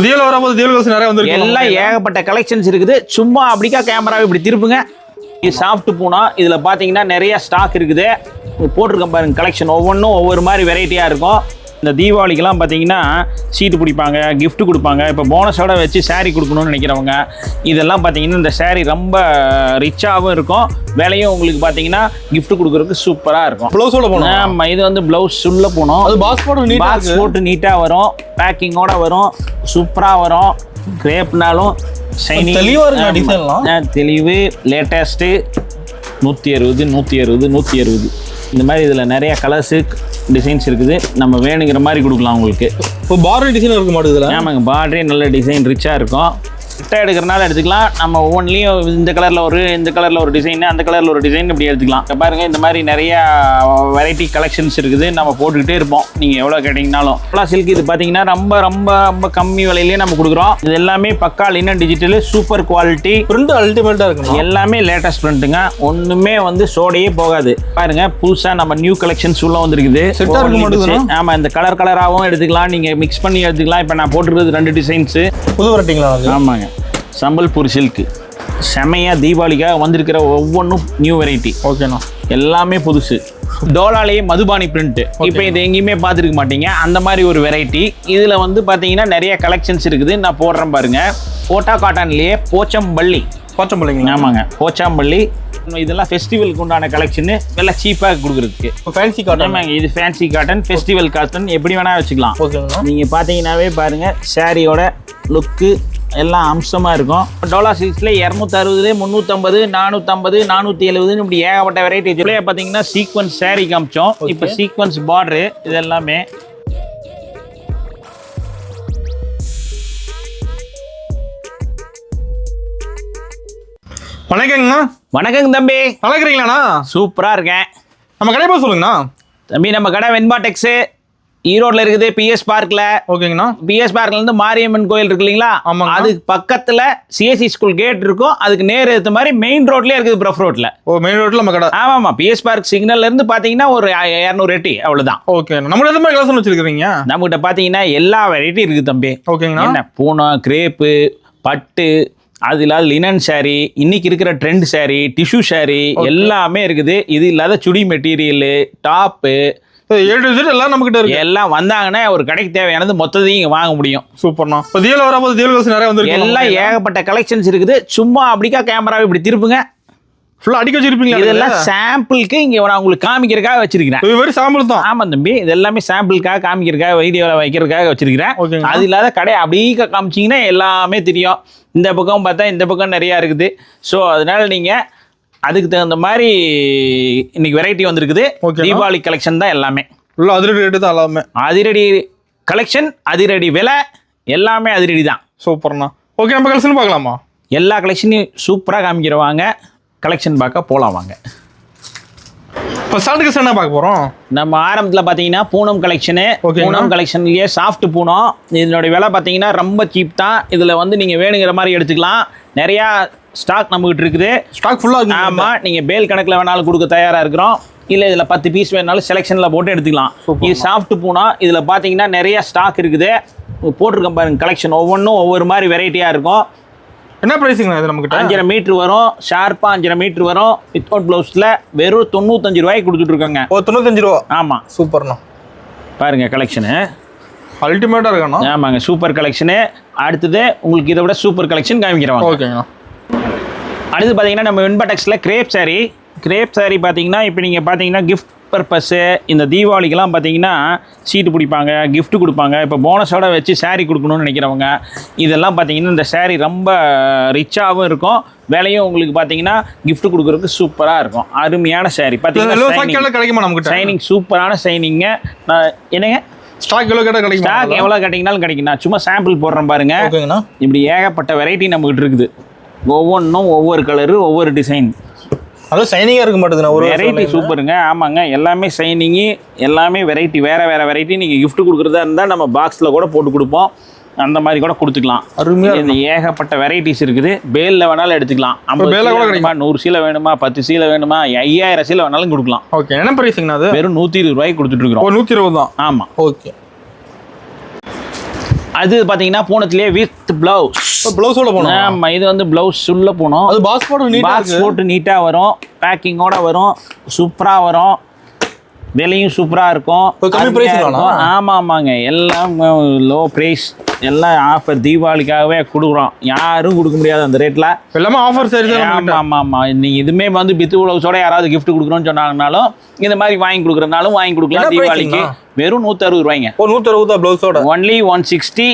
தீபாவளி வரும்போது தீபாவளி கலெக்ஷன் நிறைய வந்திருக்கு. எல்லாம் ஏகப்பட்ட கலெக்ஷன்ஸ் இருக்குது. சும்மா அப்படிக்கா கேமராவை இப்படி திருப்புங்க. இது சாஃப்ட் பூனா. இதில் பார்த்தீங்கன்னா நிறைய ஸ்டாக் இருக்குது. போட்டிருக்கேன் பாருங்க கலெக்ஷன். ஒவ்வொன்றும் ஒவ்வொரு மாதிரி வெரைட்டியாக இருக்கும். இந்த தீபாவளிக்கெல்லாம் பார்த்தீங்கன்னா சீட்டு பிடிப்பாங்க, கிஃப்ட் கொடுப்பாங்க. இப்போ போனஸோட வச்சு சாரீ கொடுக்கணும்னு நினைக்கிறவங்க இதெல்லாம் பார்த்தீங்கன்னா இந்த சாரீ ரொம்ப ரிச்சாகவும் இருக்கும். விலையும் உங்களுக்கு பார்த்தீங்கன்னா கிஃப்ட் கொடுக்குறதுக்கு சூப்பராக இருக்கும். ப்ளவுஸோட போகணும். ஆமாம், இது வந்து ப்ளவுஸ் உள்ள போகணும். அது பாக்ஸ் போட்டு நீட்டாக வரும், பேக்கிங்கோட வரும், சூப்பராக வரும். கிரேப்னாலும் ஷைனிங் தெளிவாக இருக்கு டிசைன்லாம். தெளிவு லேட்டஸ்ட்டு 160 160 160 இந்த மாதிரி இதில் நிறைய கலர்ஸு டிசைன்ஸ் இருக்குது. நம்ம வேணுங்கிற மாதிரி கொடுக்கலாம் உங்களுக்கு. இப்போ பார்டர் டிசைன் இருக்க மாட்டேங்குது. ஆமாங்க, பார்டரே நல்ல டிசைன் ரிச்சாக இருக்கும். கிட்ட எடுக்கிறனால எடுத்துக்கலாம். நம்ம ஒவ்வொன்றிலையும் இந்த கலரில் ஒரு டிசைன், அந்த கலரில் ஒரு டிசைன் இப்படி எடுத்துக்கலாம். பாருங்கள், இந்த மாதிரி நிறைய வெரைட்டி கலெக்ஷன்ஸ் இருக்குது. நம்ம போட்டுக்கிட்டே இருப்போம் நீங்கள் எவ்வளோ கேட்டிங்கனாலும். ஃபுல்லாக சில்க் இது பார்த்தீங்கன்னா ரொம்ப ரொம்ப ரொம்ப கம்மி விலையிலேயே நம்ம கொடுக்குறோம். இது எல்லாமே பக்கா linen digital, super quality, print அல்டிமேட்டாக இருக்கும். எல்லாமே லேட்டஸ்ட் பிரிண்ட்டுங்க. ஒன்றுமே வந்து சோடையே போகாது. பாருங்கள், புதுசாக நம்ம நியூ கலெக்ஷன்ஸ் உள்ள வந்துருக்குது. செட்டாக இருக்க மாட்டேங்குது. ஆமாம், இந்த கலராகவும் எடுத்துக்கலாம், நீங்கள் மிக்ஸ் பண்ணி எடுத்துக்கலாம். இப்போ நான் போட்டுருக்கிறது 2 டிசைன்ஸு புது வெரைட்டிங்களா? ஆமாங்க, சம்பல்பூர் சில்க் செமையாக தீபாவளிக்காக வந்திருக்கிற ஒவ்வொன்றும் நியூ வெரைட்டி. ஓகேண்ணா, எல்லாமே புதுசு. டோலாலேயே மதுபானி பிரிண்ட். இப்போ இது எங்கேயுமே பார்த்துருக்க மாட்டீங்க. அந்த மாதிரி ஒரு வெரைட்டி. இதில் வந்து பார்த்தீங்கன்னா நிறைய கலெக்ஷன்ஸ் இருக்குது. நான் போடுறேன் பாருங்க. கோட்டா காட்டன்லேயே போச்சம்பள்ளிங்களா? ஆமாங்க, போச்சாம்பள்ளி. இதெல்லாம் ஃபெஸ்டிவலுக்கு உண்டான கலெக்ஷனு எல்லாம் சீப்பாக கொடுக்குறதுக்கு. Fancy cotton. ஆமாங்க, இது ஃபேன்சி காட்டன், ஃபெஸ்டிவல் காட்டன், எப்படி வேணால் வச்சுக்கலாம். ஓகேங்களா, நீங்கள் பார்த்தீங்கன்னாவே பாருங்கள் சாரியோட லுக்கு எல்லாம் அம்சமாக இருக்கும். டோலா சில்க்ஸில் 260 350 450 470 இப்படி ஏகப்பட்ட வெரைட்டி. இதுலேயே பார்த்தீங்கன்னா சீக்வன்ஸ் சாரீ காமிச்சோம். இப்போ சீக்வன்ஸ் பார்டரு இது எல்லாமே. வணக்கங்கண்ணா. வணக்கங்க தம்பி. நல்லா இருக்கிறீங்களாண்ணா? சூப்பராக இருக்கேன். நம்ம கடை போய் சொல்லுங்கண்ணா. தம்பி, நம்ம கடை வெண்பா டெக்ஸு ஈரோட்டில் இருக்குது, பிஎஸ் பார்க்கில். ஓகேங்கண்ணா. பிஎஸ் பார்க்லேருந்து மாரியம்மன் கோயில் இருக்கு இல்லைங்களா? ஆமாம், அதுக்கு பக்கத்தில் சிஎஸ்சி ஸ்கூல் கேட் இருக்கும். அதுக்கு நேர் ஏற்ற மாதிரி மெயின் ரோட்லேயே இருக்குது, பிரஃப் ரோட்டில். ஓ, மெயின் ரோட்டில் நம்ம கடை. ஆமாம், பிஎஸ் பார்க் சிக்னல்லேருந்து பார்த்தீங்கன்னா ஒரு 200 எட்டி அவ்வளோதான். ஓகே, நம்ம எந்த மாதிரி கலெக்ஷன் வச்சிருக்கீங்க? நம்மகிட்ட பார்த்தீங்கன்னா எல்லா வெரைட்டி இருக்குது தம்பி. ஓகேங்கண்ணா. என்ன பூனம், கிரேப்பு, பட்டு, அது இல்லாத லினன் சாரீ, இன்னைக்கு இருக்கிற ட்ரெண்ட் சாரீ, டிஷ்யூ சாரீ எல்லாமே இருக்குது. இது இல்லாத சுடி மெட்டீரியலு, டாப்பு, எல்லாம் நம்ம கிட்ட இருக்கு. எல்லாம் வந்தாங்கன்னா ஒரு கடைக்கு தேவையானது மொத்தத்தையும் இங்கே வாங்க முடியும். சூப்பர்ண்ணா. இப்போ தீபாவளி வரும்போது தீபாவளி கலெக்ஷன் நிறைய வந்திருக்கு. எல்லாம் ஏகப்பட்ட கலெக்ஷன்ஸ் இருக்குது. சும்மா அப்படிக்கா கேமராவை இப்படி திருப்புங்க. ஃபுல்லாக அடிக்க வச்சிருப்பீங்களா? இதெல்லாம் சாம்பிளுக்கு இங்கே நான் உங்களுக்கு காமிக்கிறதுக்காக வச்சிருக்கிறேன். இது வெறும் சாம்பிள் தான். ஆமாம் தம்பி, இது எல்லாமே சாம்பிளுக்காக காமிக்கிறதுக்காக, வீடியோவில் வைக்கிறதுக்காக வச்சிருக்கிறேன். அது இல்லாத கடை அப்படியே காமிச்சிங்கன்னா எல்லாமே தெரியும். இந்த பக்கம் பார்த்தா இந்த பக்கம் நிறையா இருக்குது. ஸோ அதனால நீங்கள் அதுக்கு தகுந்த மாதிரி இன்னைக்கு வெரைட்டி வந்திருக்குது. தீபாவளி கலெக்ஷன் தான் எல்லாமே. ஃபுல்லாக அதிரடி ரேட்டு தான் எல்லாமே. அதிரடி கலெக்ஷன், அதிரடி விலை, எல்லாமே அதிரடி தான். சூப்பர்ண்ணா. ஓகே, நம்ம கலெக்ஷன் பார்க்கலாமா? எல்லா கலெக்ஷனையும் சூப்பராக காமிக்கிறவாங்க. கலெக்ஷன் பார்க்க போகலாம் வாங்க. இப்போ ஸ்டார்ட் கலெக்ஷன் என்ன பார்க்க போகிறோம்? நம்ம ஆரம்பத்தில் பார்த்தீங்கன்னா பூனம் கலெக்ஷனு. பூனம் கலெக்ஷன்லேயே சாஃப்ட் பூனம். இதனுடைய விலை பார்த்தீங்கன்னா ரொம்ப சீப் தான். இதில் வந்து நீங்கள் வேணுங்கிற மாதிரி எடுத்துக்கலாம். நிறையா ஸ்டாக் நம்மகிட்ட இருக்குது. ஸ்டாக் ஃபுல்லாக இருக்குது. ஆமாம், நீங்கள் பேல் கணக்கில் வேணாலும் கொடுக்க தயாராக இருக்கிறோம். இல்லை இதில் 10 பீஸ் வேணாலும் செலெக்ஷனில் போட்டு எடுத்துக்கலாம். இது சாஃப்ட் பூனா. இதில் பார்த்தீங்கன்னா நிறையா ஸ்டாக் இருக்குது. போட்டிருக்கேன் பாருங்க கலெக்ஷன். ஒவ்வொன்றும் ஒவ்வொரு மாதிரி வெரைட்டியாக இருக்கும். என்ன ப்ரைஸுங்கண்ணா இது? நமக்கு 5.5 மீட்டர் வரும். ஷார்ப்பாக 5.5 மீட்டர் வரும். வித்தவுட் ப்ளவுஸில் வெறும் 95 ரூபாய்க்கு கொடுத்துட்ருக்காங்க. ஓ, 95 ரூபா. ஆமாம், சூப்பர்ண்ணா. பாருங்கள் கலெக்ஷனு அல்டிமேட்டாக இருக்காண்ணா. ஆமாங்க, சூப்பர் கலெக்ஷனு. அடுத்தது உங்களுக்கு இதை விட சூப்பர் கலெக்ஷன் காமிக்கிறோம். ஓகேங்கண்ணா. அடுத்து பார்த்தீங்கன்னா நம்ம வெண்பா டெக்ஸில் கிரேப் சாரீ பார்த்தீங்கன்னா இப்போ நீங்கள் பார்த்தீங்கன்னா கிஃப்ட் பர்பஸ்ஸு இந்த தீபாவளிக்கெல்லாம் பார்த்தீங்கன்னா சீட்டு பிடிப்பாங்க, கிஃப்ட் கொடுப்பாங்க. இப்போ போனஸோட வச்சு சாரீ கொடுக்கணும்னு நினைக்கிறவங்க இதெல்லாம் பார்த்தீங்கன்னா இந்த சாரீ ரொம்ப ரிச்சாகவும் இருக்கும். விலையும் உங்களுக்கு பார்த்தீங்கன்னா கிஃப்ட் கொடுக்குறதுக்கு சூப்பராக இருக்கும். அருமையான சாரீ பார்த்தீங்கன்னா கிடைக்குமா நமக்கு? ஷைனிங், சூப்பரான ஷைனிங்க. என்னங்க ஸ்டாக் எவ்வளோ கேட்டால் கிடைக்கும்? ஸ்டாக் எவ்வளோ கேட்டிங்கனாலும் கிடைக்கும். நான் சும்மா சாம்பிள் போடுறேன் பாருங்க. ஓகேங்கண்ணா. இப்படி ஏகப்பட்ட வெரைட்டி நம்மகிட்ட இருக்குது. ஒவ்வொன்றும் ஒவ்வொரு கலரு, ஒவ்வொரு டிசைன். அதுவும் ஷைனிங்காக இருக்க மாட்டேங்குதுண்ணா. ஒரு வெரைட்டி சூப்பருங்க. ஆமாங்க, எல்லாமே ஷைனிங்கு, எல்லாமே வெரைட்டி, வேறு வெரைட்டி. நீங்கள் கிஃப்ட் கொடுக்குறதா இருந்தால் நம்ம பாக்ஸில் கூட போட்டு கொடுப்போம். அந்த மாதிரி கூட கொடுத்துக்கலாம். அருமையாக இந்த ஏகப்பட்ட வெரைட்டிஸ் இருக்குது. பேலில் வேணாலும் எடுத்துக்கலாம். 50 வேணுமா, 100 சீலை வேணுமா, 10 சீலை வேணுமா, 5000 சீலை வேணாலும் கொடுக்கலாம். ஓகே, என்ன ப்ரைஸுங்கண்ணா அது? வெறும் 120 ரூபாய்க்கு கொடுத்துட்ருக்குறோம். 120 தான். ஆமாம். ஓகே. அது பார்த்தீங்கன்னா பூனத்திலே வித் ப்ளவுஸ். ப்ளவுஸோட போனோம். ஆமாம், இது வந்து ப்ளவுஸ் உள்ள போனோம். அது பாக்ஸ் போட்டு பாக்ஸ் போட்டு நீட்டாக வரும், பேக்கிங்கோட வரும், சூப்பராக வரும், விலையும் சூப்பராக இருக்கும். கம்மி பிரைஸ். ஆமாங்க, எல்லாம் லோ ப்ரைஸ், எல்லாம் ஆஃபர். தீபாவளிக்காகவே கொடுக்குறோம், யாரும் கொடுக்க முடியாது அந்த ரேட்டில். எல்லாமே ஆஃபர் சரி. ஆமாம். நீங்கள் இதுவுமே வந்து வித் ப்ளவுஸோட யாராவது கிஃப்ட் கொடுக்குறோன்னு சொன்னாங்கனாலும் இந்த மாதிரி வாங்கி கொடுக்குறதுனாலும் வாங்கி கொடுக்கலாம். தீபாவளிக்கு வெறும் 160 ரூபாய்ங்க. 160 ப்ளவுஸோட ஒன்லி 160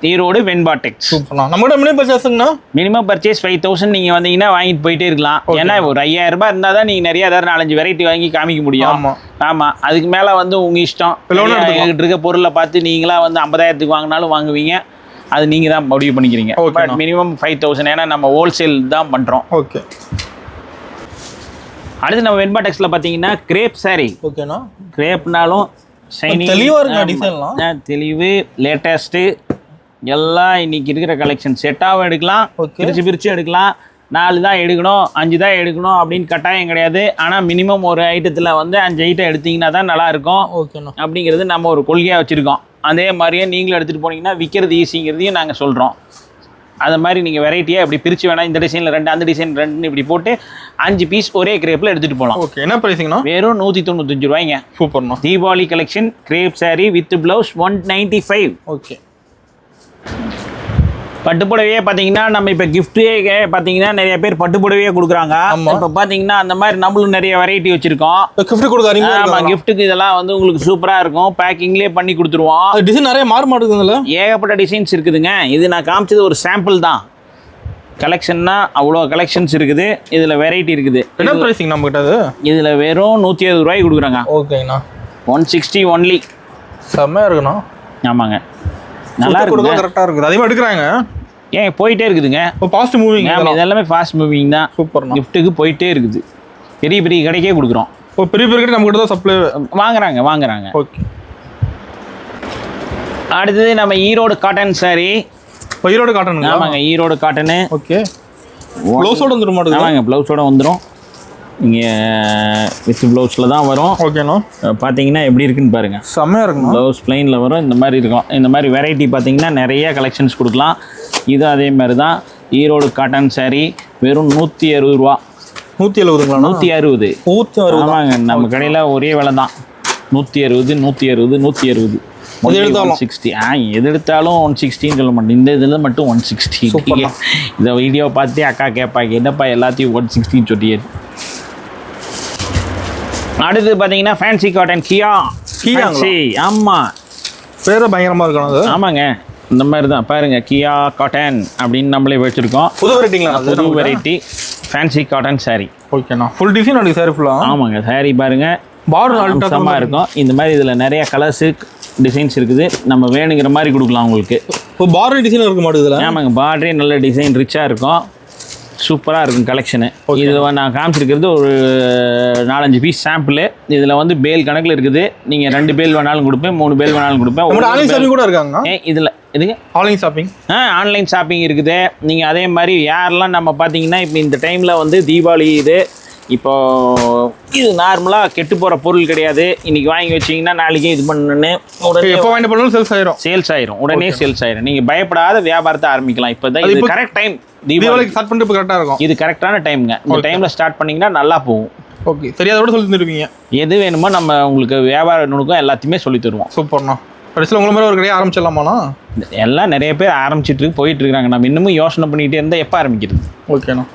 ஈரோடு வெண்பாடெக்ஸ். நம்மகிட்ட மினிமம் பர்ச்சேஸ்ங்கண்ணா, மினிமம் பர்ச்சேஸ் 5000 நீங்கள் வந்தீங்கன்னா வாங்கிட்டு போயிட்டே இருக்கலாம். ஏன்னா ஒரு 5000 ரூபாய் இருந்தால் தான் நீங்கள் நிறைய ஏதாவது 4-5 வெரைட்டி வாங்கி காமிக்க முடியும். ஆமாம், அதுக்கு மேலே வந்து உங்கள் இஷ்டம். எங்கிட்ட இருக்க பொருளை பார்த்து நீங்களா வந்து 50000க்கு வாங்கினாலும் வாங்குவீங்க, அது நீங்கள் தான் முடிவு பண்ணிக்கிறீங்க. பட் மினிமம் 5000, ஏன்னா நம்ம ஹோல்சேல் தான் பண்ணுறோம். ஓகே. அடுத்து நம்ம வெண்பாடெக்ஸில் பார்த்தீங்கன்னா கிரேப் சாரி. ஓகேண்ணா. கிரேப்னாலும் ஷைனிங், தெளிவாக இருக்குங்க டிசைன்லாம். தெளிவு, லேட்டஸ்ட்டு, எல்லாம் இன்னைக்கு இருக்கிற கலெக்ஷன். செட்டாகவும் எடுக்கலாம், பிரித்து எடுக்கலாம். 4 தான் எடுக்கணும், 5 தான் எடுக்கணும் அப்படின்னு கட்டாயம் கிடையாது. ஆனால் மினிமம் ஒரு ஐட்டத்தில் வந்து 5 ஐட்டம் எடுத்தீங்கன்னா தான் நல்லாயிருக்கும். ஓகேண்ணா. அப்படிங்கிறது நம்ம ஒரு கொள்கையாக வச்சுருக்கோம். அதே மாதிரியே நீங்களும் எடுத்துகிட்டு போனீங்கன்னா விற்கிறது ஈஸிங்கிறதையும் நாங்கள் சொல்கிறோம். அது மாதிரி நீங்கள் வெரைட்டியாக இப்படி பிரித்து வேணால் இந்த டிசைனில் 2, அந்த டிசைன் 2 இப்படி போட்டு 5 பீஸ் ஒரே கிரேப்பில் எடுத்துகிட்டு போகலாம். ஓகே. என்ன ப்ரைஸிங்கண்ணா? வெறும் 195 ரூபாய்ங்க. சூப்பர்ண்ணா. Deepavali collection crepe sari with blouse 195. Okay. பட்டுப்புடவையே பார்த்தீங்கன்னா நம்ம இப்போ கிஃப்ட்டே பார்த்தீங்கன்னா நிறைய பேர் பட்டுப்புடவையே கொடுக்குறாங்க. இப்போ பார்த்தீங்கன்னா அந்த மாதிரி நம்மளும் நிறைய வெரைட்டி வச்சிருக்கோம். கிஃப்ட் கொடுக்குறீங்க. ஆமாம், கிஃப்ட்டுக்கு இதெல்லாம் வந்து உங்களுக்கு சூப்பராக இருக்கும். பேக்கிங்லேயே பண்ணி கொடுத்துருவோம். டிசைன் நிறைய மாறுதுங்களா? ஏகப்பட்ட டிசைன்ஸ் இருக்குதுங்க. இது நான் காமிச்சது ஒரு சாம்பிள் தான். கலெக்ஷன்னா அவ்வளோ கலெக்ஷன்ஸ் இருக்குது. இதில் வெரைட்டி இருக்குது. என்ன ப்ரைஸிங் நம்ம கிட்ட? இதில் வெறும் 160 ரூபாய்க்கு கொடுக்குறாங்க. ஓகேண்ணா. 160 ஒன்லி. செம்மையாக இருக்குண்ணா. ஆமாங்க, நல்லா இருக்குது, கரெக்டாக இருக்குது. அதிகமாக எடுக்கிறாங்க. ஏன் போயிட்டே இருக்குதுங்க. Fast moving. இது எல்லாமே ஃபாஸ்ட் மூவிங் தான். சூப்பர். கிஃப்ட்டுக்கு போயிட்டே இருக்குது. பெரிய பெரிய கடைக்கே கொடுக்குறோம். பெரிய பெரிய கடை நம்ம கிட்ட தான் சப்ளை வாங்குறாங்க. ஓகே. அடுத்தது நம்ம Erode cotton sorry. Erode cotton. ஆமாங்க, ஈரோடு காட்டனு. ஓகே. ப்ளவுஸோட வந்துடும் மாட்டேங்குது. ஆமாங்க, ப்ளவுஸோட வந்துடும். இங்கே வித் ப்ளவுஸில் தான் வரும். ஓகேண்ணா. பார்த்தீங்கன்னா எப்படி இருக்குன்னு பாருங்கள். செம்மையாக இருக்குண்ணா. ப்ளவுஸ் பிளைனில் வரும். இந்த மாதிரி இருக்கும். இந்த மாதிரி வெரைட்டி பார்த்தீங்கன்னா நிறைய கலெக்ஷன்ஸ் கொடுக்கலாம். இது அதே மாதிரி தான். ஈரோடு காட்டன் சாரி வெறும் 160 ரூபா. 170ங்களா? 160. ஆமாங்க, நம்ம கடையில் ஒரே விலை தான். 160. எடுத்தாலும் 160. எது எடுத்தாலும் 160ன்னு சொல்ல மாட்டேன். இந்த இதில் மட்டும் 160. இந்த வீடியோ பார்த்து அக்கா கேட்பாங்க, என்னப்பா எல்லாத்தையும் 160 சொல்லியே. அடுத்து பார்த்தீங்கன்னா ஃபேன்சி காட்டன் கியா. ஆமாம், பேர பயங்கரமாக இருக்கணும் அது. ஆமாங்க, இந்த மாதிரி தான் பாருங்கள். கியா காட்டன் அப்படின்னு நம்மளே வச்சுருக்கோம். புது வெரைட்டிங்களா? புது வெரைட்டி ஃபேன்சி காட்டன் சாரி. ஓகேண்ணா. ஃபுல் டிசைன் இருக்குது சாரி ஃபுல்லாக. ஆமாங்க, சாரி பாருங்கள், பார்டர் அல்ட்ராமாக இருக்கும். இந்த மாதிரி இதில் நிறைய கலர்ஸு டிசைன்ஸ் இருக்குது. நம்ம வேணுங்கிற மாதிரி கொடுக்கலாம் உங்களுக்கு. இப்போ பார்டர் டிசைன் இருக்க மாட்டேங்குது. ஆமாங்க, பார்டரே நல்ல டிசைன் ரிச்சாக இருக்கும். சூப்பராக இருக்கும் கலெக்ஷனு. இதில் நான் காமிச்சிருக்கிறது ஒரு 4-5 பீஸ் சாம்பிள். இதில் வந்து பேல் கணக்கில் இருக்குது. நீங்கள் 2 பேல் வேணாலும் கொடுப்பேன், 3 பேல் வேணாலும் கொடுப்பேன். ஆன்லைன் ஷாப்பிங் கூட இருக்காங்க. இதில் இதுங்க ஆன்லைன் ஷாப்பிங். ஆன்லைன் ஷாப்பிங் இருக்குது. நீங்கள் அதே மாதிரி யாரெல்லாம் நம்ம பார்த்தீங்கன்னா இப்போ இந்த டைமில் வந்து தீபாவளி இப்போ இது நார்மலாக கெட்டு போகிற பொருள் கிடையாது. இன்றைக்கி வாங்கி வச்சிங்கன்னா நாளைக்கே இது பண்ணணுன்னு உடனே எப்போ வாங்கி பண்ணாலும் சேல்ஸ் ஆயிரும். உடனே சேல்ஸ் ஆயிரும். நீங்கள் பயப்படாத வியாபாரத்தை ஆரம்பிக்கலாம். இப்போ தான் இது கரெக்ட் டைம். தீபாவளிக்கு ஸ்டார்ட் பண்ணிட்டு இப்போ கரெக்டாக இருக்கும். இது கரெக்டான டைமுங்க. இந்த டைமில் ஸ்டார்ட் பண்ணிங்கன்னா நல்லா போகும். ஓகே. தெரியாதோட சொல்லி தருவீங்க. எது வேணுமோ நம்ம உங்களுக்கு வியாபார நுணுக்கம் எல்லாத்தையுமே சொல்லி தருவோம். சூப்பர்ண்ணா. கடைசியில் உங்களை மாதிரி ஒரு கடையை ஆரம்பிச்சிடலாமாண்ணா? எல்லாம் நிறைய பேர் ஆரம்பிச்சிட்டு போயிட்டு இருக்காங்க. நம்ம இன்னமும் யோசனை பண்ணிகிட்டே இருந்தால் எப்போ ஆரம்பிக்கிறது? ஓகேண்ணா.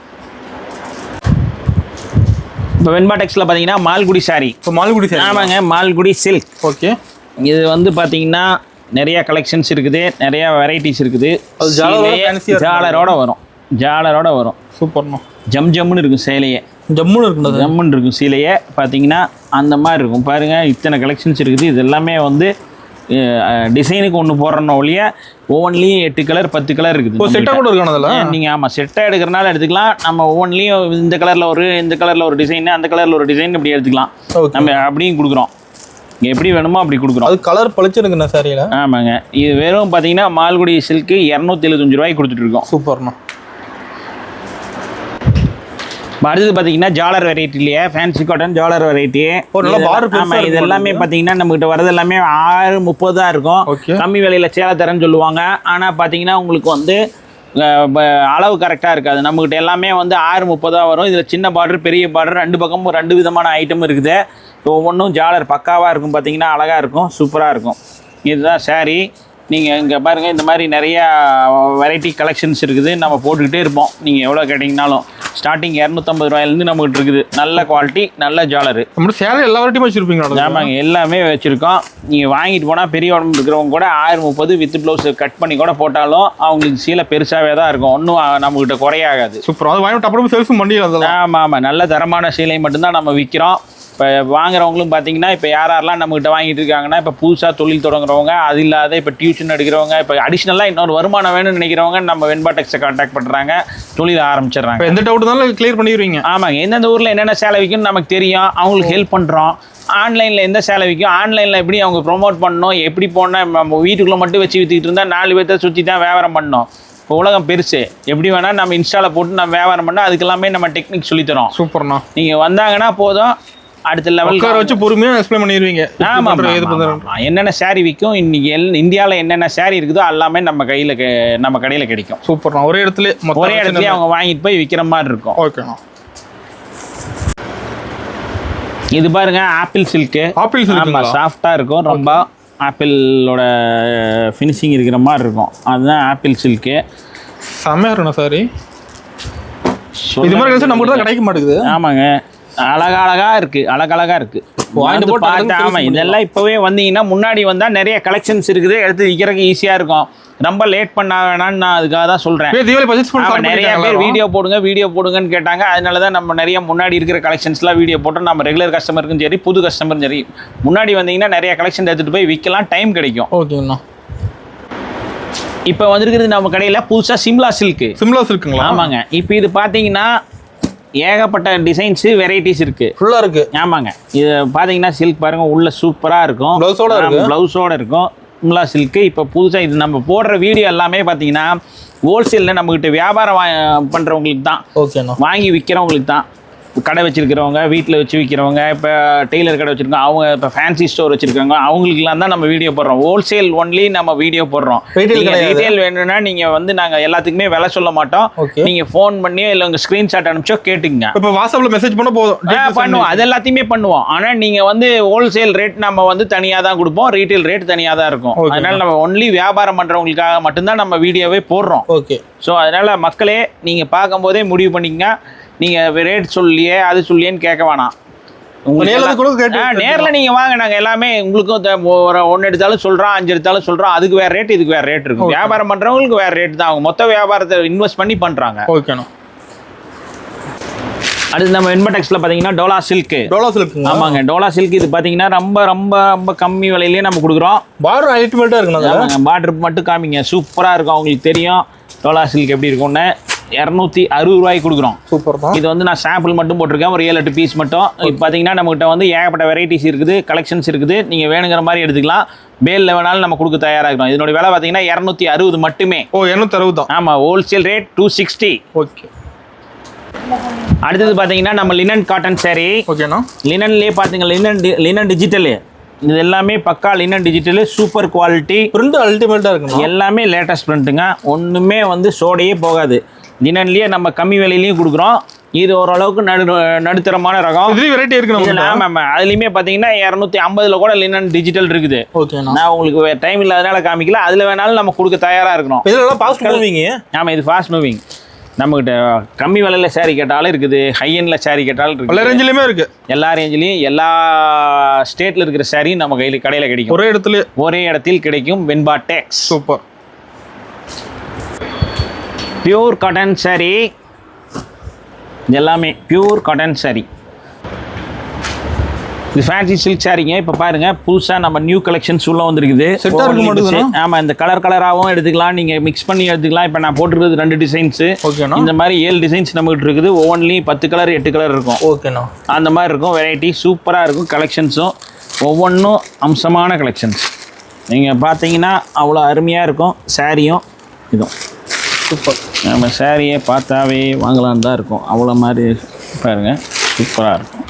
இப்போ வெண்பாடெக்ஸில் பார்த்தீங்கன்னா மால்குடி சாரி. இப்போ மால்குடி சாரி. ஆமாங்க, மால்குடி சில்க். ஓகே. இது வந்து பார்த்தீங்கன்னா நிறைய கலெக்ஷன்ஸ் இருக்குது, நிறைய வெரைட்டிஸ் இருக்குது. ஜாலரோட வரும். சூப்பர்ண்ணா. ஜம்முன்னு இருக்கும் சேலையே. ஜம்முன்னு இருக்கும் சீலையே. பார்த்தீங்கன்னா அந்த மாதிரி இருக்கும். பாருங்கள், இத்தனை கலெக்ஷன்ஸ் இருக்குது. இது எல்லாமே வந்து டிசைனுக்கு ஒன்று போடுறோன்னா ஒழிய ஒவ்வொன்றிலையும் 8 கலர் 10 கலர் இருக்குது. செட்டாக கூட இருக்கணும். நீங்கள் ஆமாம், செட்டாக எடுக்கிறனால எடுத்துக்கலாம். நம்ம ஒவ்வொன்றிலையும் இந்த கலரில் ஒரு டிசைன், அந்த கலரில் ஒரு டிசைன் இப்படி எடுத்துக்கலாம். நம்ம அப்படியும் கொடுக்குறோம். எப்படி வேணுமோ அப்படி கொடுக்குறோம். அது கலர் பளிச்சிருக்குண்ணா சாரியில். ஆமாங்க, இது வெறும் பார்த்தீங்கன்னா மால்குடி சில்க்கு 275 ரூபாய்க்கு கொடுத்துட்ருக்கோம். சூப்பர்ண்ணா. அடுத்தது பார்த்தீங்கன்னா ஜாலர் வெரைட்டிலேயே ஃபேன்சி காட்டன் ஜாலர் வெரைட்டி. நல்ல பார்டர் பெருசா ஆமாம், இது எல்லாமே பார்த்தீங்கன்னா நம்மகிட்ட வரது எல்லாமே 630 தான் இருக்கும். ஓகே. கம்மி விலையில் சேலத்தரன்னு சொல்லுவாங்க. ஆனால் பார்த்தீங்கன்னா உங்களுக்கு வந்து அளவு கரெக்டாக இருக்காது. நம்மகிட்ட எல்லாமே வந்து 630 வரும். இதில் சின்ன பார்டர் பெரிய பார்டர் 2 பக்கமும் 2 விதமான ஐட்டம் இருக்குது. ஒவ்வொன்றும் ஜாலர் பக்காவாக இருக்கும். பார்த்தீங்கன்னா அழகாக இருக்கும், சூப்பராக இருக்கும். இதுதான் சாரீ. நீங்கள் இங்கே பாருங்கள், இந்த மாதிரி நிறையா வெரைட்டி கலெக்ஷன்ஸ் இருக்குது. நம்ம போட்டுக்கிட்டே இருப்போம். நீங்கள் எவ்வளோ கேட்டிங்கனாலும் ஸ்டார்டிங் 250 ரூபாயிலேருந்து நம்மகிட்ட இருக்குது. நல்ல குவாலிட்டி, நல்ல ஜாலரு. நம்ம சேலை எல்லா வெரைட்டியும் வச்சுருப்பீங்க? ஆமாங்க, எல்லாமே வச்சுருக்கோம். நீங்கள் வாங்கிட்டு போனால் பெரிய உடம்பு இருக்கிறவங்க கூட 1030 வித் ப்ளவுஸ் கட் பண்ணி கூட போட்டாலும் அவங்களுக்கு சீலை பெருசாகவே தான் இருக்கும். ஒன்றும் நம்மகிட்ட குறையாகாது. சூப்பர். அது வாங்கிட்டு அப்புறம் செல்ஃபும் பண்ணிடலாம். ஆமாம் ஆமாம், நல்ல தரமான சீலை மட்டும்தான் நம்ம விற்கிறோம். இப்போ வாங்குறவங்களும் பார்த்தீங்கன்னா இப்போ யாரெல்லாம் நம்மகிட்ட வாங்கிட்டு இருக்காங்கன்னா, இப்போ புதுசாக தொழில் தொடங்குறவங்க, அது இல்லாத இப்போ டியூஷன் எடுக்கிறவங்க, இப்போ அடிஷ்னலாக இன்னொரு வருமானம் வேணும்னு நினைக்கிறவங்க நம்ம வெண்பா டெக்ஸை கான்டாக்ட் பண்ணுறாங்க, தொழில் ஆரம்பிச்சிடுறாங்க. இப்போ எந்த டவுட் இருந்தாலும் கிளியர் பண்ணிடுவீங்க? ஆமாங்க, எந்தெந்த ஊரில் என்னென்ன சேலை விற்கும்னு நமக்கு தெரியும், அவங்களுக்கு ஹெல்ப் பண்ணுறோம். ஆன்லைனில் எந்த சேலை விற்கும், ஆன்லைனில் எப்படி அவங்க ப்ரொமோட் பண்ணணும், எப்படி போனால் நம்ம வீட்டுக்குள்ளே மட்டும் வச்சு விற்றுக்கிட்டு இருந்தால் 4 பேர்த்த சுற்றி தான் வியாபாரம் பண்ணணும். இப்போ உலகம் பெருசு, எப்படி வேணால் நம்ம இன்ஸ்டாவில் போட்டு நம்ம வியாபாரம் பண்ணால் அதுக்கெல்லாமே நம்ம டெக்னிக் சொல்லித்தரோம். சூப்பர்ண்ணா. நீங்கள் வந்தாங்கன்னா போதும், அடுத்த லெவல் வச்சு பொறுமையாக எக்ஸ்பிளைன் பண்ணிடுவீங்க. ஆமாம், என்னென்ன சாரீ விற்கும், இன்னைக்கு இந்தியாவில் என்னென்ன சாரீ இருக்குதோ எல்லாமே நம்ம நம்ம கடையில் கிடைக்கும். சூப்பர்ண்ணா. ஒரே இடத்துல அவங்க வாங்கிட்டு போய் விற்கிற மாதிரி இருக்கும். ஓகேண்ணா. இது பாருங்க, ஆப்பிள் சில்க்கு. Apple silk. ஆமாம், சாஃப்டாக இருக்கும். ரொம்ப ஆப்பிளோட ஃபினிஷிங் இருக்கிற மாதிரி இருக்கும். அதுதான் ஆப்பிள் சில்க்கு. செம்மையாக இருக்கணும் சாரி. இது மாதிரி நம்ம தான் கிடைக்க மாட்டேங்குது. ஆமாங்க, அழகழகா இருக்கு, அழகழகா இருக்கு. ஆமாம், இதெல்லாம் இப்போவே வந்தீங்கன்னா முன்னாடி வந்தால் நிறைய கலெக்ஷன்ஸ் இருக்குது, எடுத்து விற்கிறதுக்கு ஈஸியாக இருக்கும். ரொம்ப லேட் பண்ண வேணான்னு நான் அதுக்காக தான் சொல்கிறேன். நிறைய பேர் வீடியோ போடுங்கன்னு கேட்டாங்க. அதனால தான் நம்ம நிறைய முன்னாடி இருக்கிற கலெக்ஷன்ஸ்லாம் வீடியோ போட்டு நம்ம ரெகுலர் கஸ்டமருக்கும் சரி, புது கஸ்டமரும் சரி, முன்னாடி வந்தீங்கன்னா நிறைய கலெக்ஷன் எடுத்துகிட்டு போய் விற்கலாம், டைம் கிடைக்கும். ஓகேண்ணா. இப்போ வந்துருக்கிறது நம்ம கடையில் புதுசாக சிம்லா சில்க்குங்களா? ஆமாங்க. இப்போ இது பார்த்தீங்கன்னா ஏகப்பட்ட டிசைன்ஸு வெரைட்டிஸ் இருக்குது, ஃபுல்லாக இருக்குது. ஆமாங்க, இது பார்த்தீங்கன்னா சில்க் பாருங்கள், உள்ள சூப்பராக இருக்கும். ப்ளவுஸோட இருக்கும் சிம்லா சில்க்கு. இப்போ புதுசாக இது நம்ம போடுற வீடியோ எல்லாமே பார்த்தீங்கன்னா ஹோல்சேலில் நம்மக்கிட்ட வியாபாரம் பண்ணுறவங்களுக்கு தான். ஓகேண்ணா. வாங்கி விற்கிறவங்களுக்கு தான். கடை வச்சிருக்கிறவங்க, வீட்டில் வச்சு விற்கிறவங்க, இப்போ டெய்லர் கடை வச்சுருக்கோங்க, அவங்க இப்போ ஃபேன்சி ஸ்டோர் வச்சுருக்காங்க, அவங்களுக்குலாம் தான் நம்ம வீடியோ போடுறோம். ஹோல்சேல் ஒன்லி நம்ம வீடியோ போடுறோம். ரீட்டைல் வேணும்னா நீங்கள் வந்து நாங்கள் எல்லாத்துக்குமே விலை சொல்ல மாட்டோம். நீங்கள் ஃபோன் பண்ணியோ இல்லை உங்கள் ஸ்க்ரீன்ஷாட் அனுப்பிச்சோ கேட்டுங்க. இப்போ வாட்ஸ்அப்பில் மெசேஜ் பண்ண போதும், பண்ணுவோம். அது எல்லாத்தையுமே பண்ணுவோம். ஆனால் நீங்கள் வந்து ஹோல்சேல் ரேட் நம்ம வந்து தனியாக தான் கொடுப்போம், ரீட்டைல் ரேட் தனியாக தான் இருக்கும். அதனால் நம்ம ஒன்லி வியாபாரம் பண்ணுறவங்களுக்காக மட்டும்தான் நம்ம வீடியோவே போடுறோம். ஓகே. ஸோ அதனால் மக்களே நீங்கள் பார்க்கும்போதே முடிவு பண்ணிங்க. நீங்கள் ரேட் சொல்லியே அது சொல்லியேன்னு கேட்க வேணாம். நேரில் நீங்கள் வாங்க, நாங்கள் எல்லாமே உங்களுக்கும் ஒன்று எடுத்தாலும் சொல்கிறோம், 5 எடுத்தாலும் சொல்கிறோம். அதுக்கு வேறு ரேட், இதுக்கு வேறு ரேட் இருக்கும். வியாபாரம் பண்ணுறவங்களுக்கு வேறு ரேட் தான். அவங்க மொத்த வியாபாரத்தை இன்வெஸ்ட் பண்ணி பண்ணுறாங்க. ஓகேண்ணா. அடுத்து நம்ம வெண்பா டெக்ஸ்ல பார்த்தீங்கன்னா டோலா சில்க்கு. ஆமாங்க, டோலா சில்க். இது பார்த்தீங்கன்னா ரொம்ப ரொம்ப ரொம்ப கம்மி விலையிலேயே நம்ம கொடுக்குறோம். பார்டர் அல்டிமேட்டாக இருக்குண்ணா. பார்டர் மட்டும் காமிங்க, சூப்பராக இருக்கும். அவங்களுக்கு தெரியும் டோலா சில்க் எப்படி இருக்கும்னு. 260 ரூபாய்க்கு கொடுக்குறோம். சூப்பர். இது வந்து நான் சாம்பிள் மட்டும் போட்டிருக்கேன், ஒரு 7-8 பீஸ் மட்டும். இப்போ பார்த்தீங்கன்னா நம்மகிட்ட வந்து ஏகப்பட்ட வெரைட்டிஸ் இருக்குது, கலெக்ஷன்ஸ் இருக்குது. நீங்கள் வேணுங்கிற மாதிரி எடுத்துக்கலாம். பேலில் வேணாலும் நம்ம கொடுக்க தயாராகிறோம். இதனோட விலை பார்த்தீங்கன்னா 260 மட்டுமே. 260 தான். ஆமாம், ஹோல்சேல் ரேட் 260. ஓகே. அடுத்தது பார்த்தீங்கன்னா நம்ம லினன் காட்டன் சாரி. ஓகேண்ணா. லினன்லேயே பார்த்தீங்க, லினன் டிஜிட்டலு. இது எல்லாமே பக்கா linen digital, super quality. Print அல்டிமேட்டாக இருக்குங்க. எல்லாமே லேட்டஸ்ட் பிரிண்ட்டுங்க. ஒன்றுமே வந்து சோடையே போகாது. லினன்லேயே நம்ம கம்மி விலையிலையும் கொடுக்குறோம். இது ஓரளவுக்கு நடுத்தரமான ரகம். இதுலேயும் வெரைட்டி இருக்குது. ஆமாம், அதுலேயுமே பார்த்தீங்கன்னா 250 கூட லினன் டிஜிட்டல் இருக்குது. ஓகே. நான் உங்களுக்கு டைம் இல்லாதனால காமிக்கல. அதில் வேணாலும் நம்ம கொடுக்க தயாராக இருக்கணும். இதெல்லாம் ஃபாஸ்ட் மூவிங். ஆமாம், இது ஃபாஸ்ட் மூவிங். நம்மகிட்ட கம்மி விலையில் சாரீ கேட்டாலும் இருக்குது, ஹையனில் சாரீ கேட்டாலும் இருக்குது. எல்லா ரேஞ்சிலையுமே இருக்குது. எல்லா ரேஞ்சிலையும் எல்லா ஸ்டேட்டில் இருக்கிற சாரியும் நம்ம கடையில் கிடைக்கும். ஒரே இடத்தில் கிடைக்கும். வெண்பா டெக்ஸ். சூப்பர். Pure cotton sari. இது எல்லாமே பியூர் காட்டன் சாரீ. இது ஃபேன்சி சில்க் சாரீங்க. இப்போ பாருங்க, புதுசாக நம்ம நியூ கலெக்ஷன்ஸ் உள்ள வந்துருக்குது. ஆமாம், இந்த கலராகவும் எடுத்துக்கலாம், நீங்கள் மிக்ஸ் பண்ணி எடுத்துக்கலாம். இப்போ நான் போட்டுருக்கிறது 2 டிசைன்ஸு. இந்த மாதிரி 7 டிசைன்ஸ் நம்மகிட்ட இருக்குது. ஒவ்வொன்றிலையும் 10 கலர் 8 கலர் இருக்கும். ஓகேண்ணா. அந்த மாதிரி இருக்கும். வெரைட்டி சூப்பராக இருக்கும். கலெக்ஷன்ஸும் ஒவ்வொன்றும் அம்சமான கலெக்ஷன்ஸ். நீங்கள் பார்த்தீங்கன்னா அவ்வளோ அருமையாக இருக்கும். சாரியும் இதுவும் சூப்பர். நம்ம சாரியை பார்த்தாவே வாங்கலான்னு தான் இருக்கும். அவ்வளோ மாதிரி பாருங்க சூப்பராக இருக்கும்.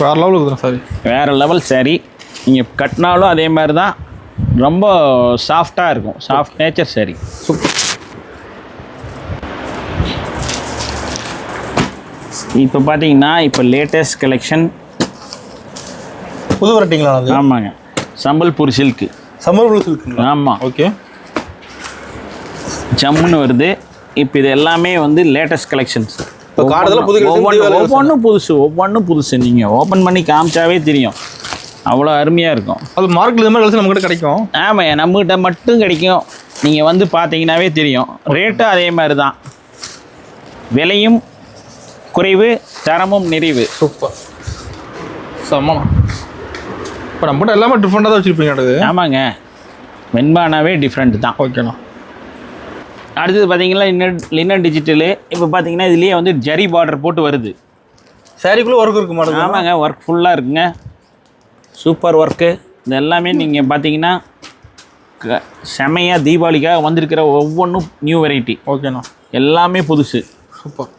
வேறு லெவல் இருக்குதுண்ணா சாரி. வேறு லெவல் சாரி. நீங்கள் கட்டினாலும் அதே மாதிரி தான் ரொம்ப சாஃப்டாக இருக்கும். Soft nature sorry. சூப்பர். இப்போ பார்த்தீங்கன்னா இப்போ லேட்டஸ்ட் கலெக்ஷன் புது வெரைட்டிங்களா அது? ஆமாங்க. சம்பல்பூர் சில்க்கு. சம்பல்பூர் சில்க்குங்களா? ஆமாம். ஓகே. ஜம்முன்னு வருது. இப்போ இது எல்லாமே வந்து லேட்டஸ்ட் கலெக்ஷன்ஸ். ஒவ்வொன்றும் புதுசு. நீங்கள் ஓப்பன் பண்ணி காமிச்சாவே தெரியும், அவ்வளோ அருமையாக இருக்கும். அது மார்க்கெட் இது மாதிரி கலெக்ஷன் நம்மகிட்ட கிடைக்கும். ஆமாம், நம்மகிட்ட மட்டும் கிடைக்கும். நீங்கள் வந்து பார்த்தீங்கன்னாவே தெரியும். ரேட்டும் அதே மாதிரி தான். விலையும் குறைவு, தரமும் நிறைவு. சூப்பர். செம்மண்ணா. இப்போ நம்மகிட்ட எல்லாமே டிஃப்ரெண்ட்டாக தான் வச்சுருப்பீங்க. ஆமாங்க, வெண்பானாவே டிஃப்ரெண்ட் தான். ஓகேண்ணா. அடுத்தது பார்த்தீங்கன்னா லினன் டிஜிட்டலு. இப்போ பார்த்தீங்கன்னா இதுலேயே வந்து ஜரி பார்டர் போட்டு வருது. சாரிக்குள்ளே ஒர்க் இருக்கு மாடல்? ஆமாங்க, ஒர்க் ஃபுல்லாக இருக்குங்க. Super work. இது எல்லாமே நீங்கள் பார்த்தீங்கன்னா செமையாக தீபாவளிக்காக வந்திருக்கிற ஒவ்வொன்றும் நியூ வெரைட்டி. ஓகேண்ணா. எல்லாமே புதுசு. சூப்பர்.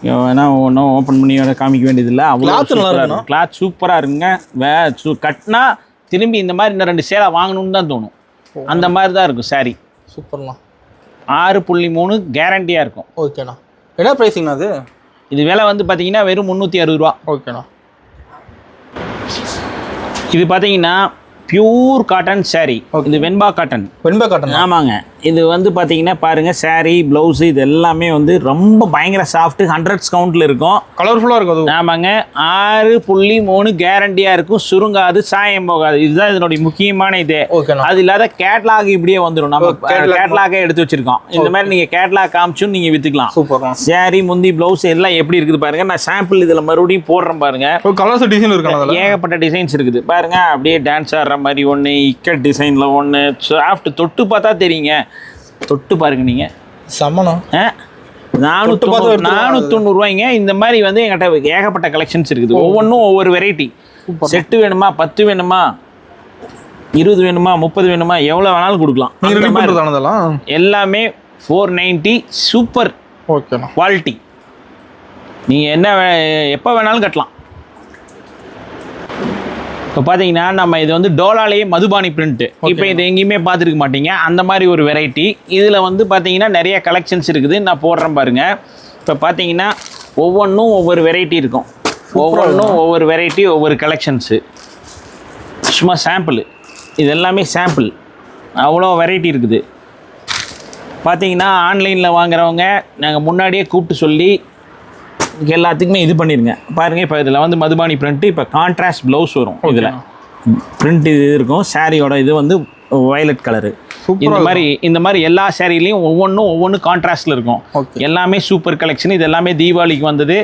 வேணா ஒன்றும் ஓப்பன் பண்ணி காமிக்க வேண்டியதில்லை. அவ்வளோ கிளாத் சூப்பராக இருக்குங்க. கட்டினா திரும்பி இந்த மாதிரி இன்னும் 2 சேலை வாங்கணும்னு தான் தோணும். அந்த மாதிரி தான் இருக்கும் சாரி. சூப்பர்ண்ணா. 6.3 கேரண்டியாக இருக்கும். ஓகேண்ணா. என்ன ப்ரைஸிங்கண்ணா அது? இது விலை வந்து பார்த்தீங்கன்னா வெறும் 360 ரூபா. ஓகேண்ணா. இது பார்த்தீங்கன்னா பியூர் காட்டன் சாரீ. இது வெண்பா காட்டன். ஆமாங்க. இது வந்து பார்த்தீங்கன்னா பாருங்கள், சாரீ ப்ளவுஸு இது எல்லாமே வந்து ரொம்ப பயங்கர சாஃப்ட்டு. 100s கவுண்டில் இருக்கும். கலர்ஃபுல்லாக இருக்கும் அது. ஆமாங்க. 6.3 கேரண்டியாக இருக்கும். சுருங்காது, சாயம் போகாது. இதுதான் இதனுடைய முக்கியமான இது. அது இல்லாத கேட்லாக் இப்படியே வந்துடும். நம்ம கேட்லாகே எடுத்து வச்சிருக்கோம். இந்த மாதிரி நீங்கள் கேட்லாக் காமிச்சும் நீங்கள் விற்றுக்கலாம். சூப்பர். சாரீ, முந்தி, ப்ளவுஸ் எல்லாம் எப்படி இருக்குது பாருங்க. நான் சாம்பிள் இதில் மறுபடியும் போடுறேன் பாருங்க. கலர்ஸ் டிசைன் இருக்கு. ஏகப்பட்ட டிசைன்ஸ் இருக்குது பாருங்க. அப்படியே டான்ஸ் ஆடுற மாதிரி ஒன்று, இக்கட் டிசைனில் ஒன்று, சாஃப்ட் தொட்டு பார்த்தா தெரியுங்க. தொட்டு பாருங்க நீங்கள். செம்மண்ணா. 490 ரூபாய்ங்க. இந்த மாதிரி வந்து எங்கிட்ட ஏகப்பட்ட கலெக்ஷன்ஸ் இருக்குது. ஒவ்வொன்றும் ஒவ்வொரு வெரைட்டி. செட்டு வேணுமா, 10 வேணுமா, 20 வேணுமா, 30 வேணுமா, எவ்வளோ வேணாலும் கொடுக்கலாம். எல்லாமே 490. Super quality. நீங்கள் என்ன எப்போ வேணாலும் கட்டலாம். இப்போ பார்த்தீங்கன்னா நம்ம இது வந்து டோலாலேயே மதுபானி பிரிண்ட்டு. இப்போ இது எங்கேயுமே பார்த்துருக்க மாட்டீங்க. அந்த மாதிரி ஒரு வெரைட்டி. இதில் வந்து பார்த்தீங்கன்னா நிறைய கலெக்ஷன்ஸ் இருக்குது. நான் போடுறேன் பாருங்கள். இப்போ பார்த்தீங்கன்னா ஒவ்வொன்றும் ஒவ்வொரு வெரைட்டி இருக்கும். ஒவ்வொன்றும் ஒவ்வொரு வெரைட்டி, ஒவ்வொரு கலெக்ஷன்ஸு. சும்மா சாம்பிள். இது எல்லாமே சாம்பிள். அவ்வளோ வெரைட்டி இருக்குது. பார்த்தீங்கன்னா ஆன்லைனில் வாங்குறவங்க நாங்கள் முன்னாடியே கூப்பிட்டு சொல்லி எல்லாத்துக்குமே இது பண்ணிடுங்க. பாருங்கள், இப்போ இதில் வந்து மதுபானி பிரிண்ட்டு. இப்போ கான்ட்ராஸ்ட் ப்ளவுஸ் வரும். இதில் பிரிண்ட் இது இருக்கும். சாரியோட இது வந்து வயலட் கலரு. இந்த மாதிரி எல்லா சாரிலையும் ஒவ்வொன்றும் கான்ட்ராஸ்டில் இருக்கும். எல்லாமே சூப்பர் கலெக்ஷன். இது எல்லாமே தீபாவளிக்கு வந்தது.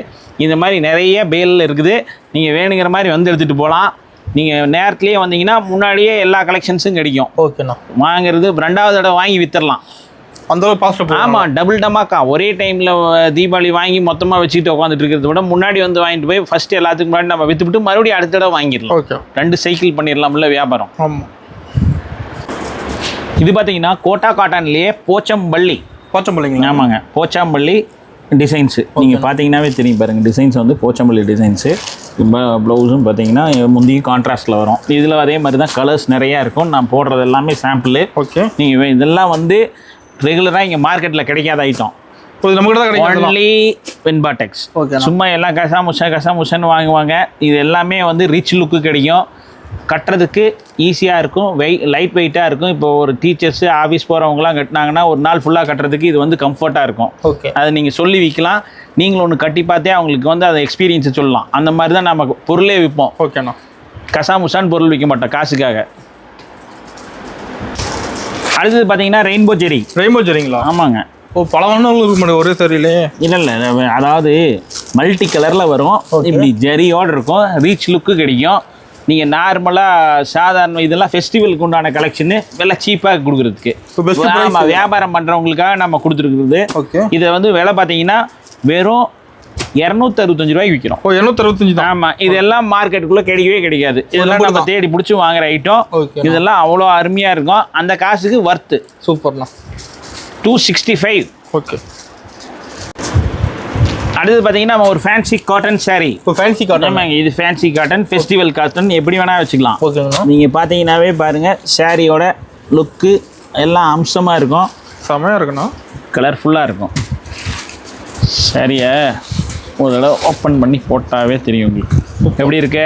இந்த மாதிரி நிறைய பேலில் இருக்குது. நீங்கள் வேணுங்கிற மாதிரி வந்து எடுத்துகிட்டு போகலாம். நீங்கள் நேரத்துலேயே வந்தீங்கன்னா முன்னாடியே எல்லா கலெக்ஷன்ஸும் கிடைக்கும். ஓகேண்ணா. வாங்குறது 2வது தடவை வாங்கி விற்றுடலாம். அந்தளவு பாஸ்ட். ஆமாம், டபுள் டமாக்கா. ஒரே டைமில் தீபாவளி வாங்கி மொத்தமாக வச்சுக்கிட்டு உட்காந்துட்டு இருக்கிறத விட முன்னாடி வந்து வாங்கிட்டு போய் ஃபஸ்ட்டு எல்லாத்துக்கும் முன்னாடி நம்ம விற்றுவிட்டு மறுபடியும் அடுத்த தடவை வாங்கிடலாம். 2 சைக்கிள் பண்ணிடலாம்ல வியாபாரம். ஆமாம். இது பார்த்தீங்கன்னா கோட்டா காட்டன்லேயே போச்சம்பள்ளி. ஆமாங்க, போச்சாம்பள்ளி டிசைன்ஸு. நீங்கள் பார்த்தீங்கன்னாவே தெரியும் பாருங்கள். டிசைன்ஸ் வந்து போச்சம்பள்ளி டிசைன்ஸு. இப்போ ப்ளவுஸும் பார்த்தீங்கன்னா முந்தியும் கான்ட்ராஸ்ட்டில் வரும். இதில் அதே மாதிரி தான் கலர்ஸ் நிறையா இருக்கும். நான் போடுறது எல்லாமே சாம்பிள். நீங்கள் இதெல்லாம் வந்து ரெகுலராக இங்கே மார்க்கெட்டில் கிடைக்காத ஐட்டம். ஒன்லி வெண்பாடெக்ஸ். சும்மா எல்லாம் கசாமுஷன்னு வாங்குவாங்க. இது எல்லாமே வந்து ரிச் லுக்கு கிடைக்கும். கட்டுறதுக்கு ஈஸியாக இருக்கும். லைட் வெயிட்டாக இருக்கும். இப்போ ஒரு டீச்சர்ஸு, ஆஃபீஸ் போகிறவங்களாம் கட்டினாங்கன்னா ஒரு நாள் ஃபுல்லாக கட்டுறதுக்கு இது வந்து கம்ஃபர்ட்டாக இருக்கும். அதை நீங்கள் சொல்லி விற்கலாம். நீங்களும் ஒன்று கட்டி பார்த்தே அவங்களுக்கு வந்து அதை எக்ஸ்பீரியன்ஸை சொல்லலாம். அந்த மாதிரி தான் நம்ம பொருளே விற்போம். ஓகேண்ணா. கசாமுஷான்னு பொருள் விற்க மாட்டோம் காசுக்காக. அடுத்தது பார்த்தீங்கன்னா ரெயின்போ ஜெரிங்களா? ஆமாங்க. பல வண்ணங்களுக்கு ஒரே சரியில்லே. இல்லை, அதாவது மல்டி கலரில் வரும். இப்படி ஜெரியோடு இருக்கும். ரீச் லுக்கு கிடைக்கும். நீங்கள் நார்மலாக சாதாரண இதெல்லாம் ஃபெஸ்டிவலுக்கு உண்டான கலெக்ஷனு விலை சீப்பாக கொடுக்குறதுக்கு. நம்ம வியாபாரம் பண்ணுறவங்களுக்காக நம்ம கொடுத்துருக்குறது. இதை வந்து விலை பார்த்தீங்கன்னா வெறும் 265 ரூபாய்க்கு விற்கிறோம். 265. ஆமாம். இதெல்லாம் மார்க்கெட்டுக்குள்ளே கிடைக்கவே கிடைக்காது. இதெல்லாம் நம்ம தேடி பிடிச்சி வாங்குற ஐட்டம். இதெல்லாம் அவ்வளோ அருமையாக இருக்கும். அந்த காசுக்கு வர்த்து. சூப்பர்ண்ணா. 265. ஓகே. அடுத்து பார்த்தீங்கன்னா நம்ம ஒரு ஃபேன்சி காட்டன் saree. இப்போ ஃபேன்சி காட்டன். ஆமாங்க, இது ஃபேன்சி காட்டன், ஃபெஸ்டிவல் காட்டன், எப்படி வேணால் வச்சுக்கலாம். ஓகேங்கண்ணா. நீங்கள் பார்த்தீங்கன்னாவே பாருங்கள், சாரியோட லுக்கு எல்லாம் அம்சமாக இருக்கும். செமையாக இருக்குண்ணா. கலர்ஃபுல்லாக இருக்கும். சாரியை ஒரு தடவை ஓப்பன் பண்ணி போட்டாவே தெரியும் உங்களுக்கு எப்படி இருக்கு.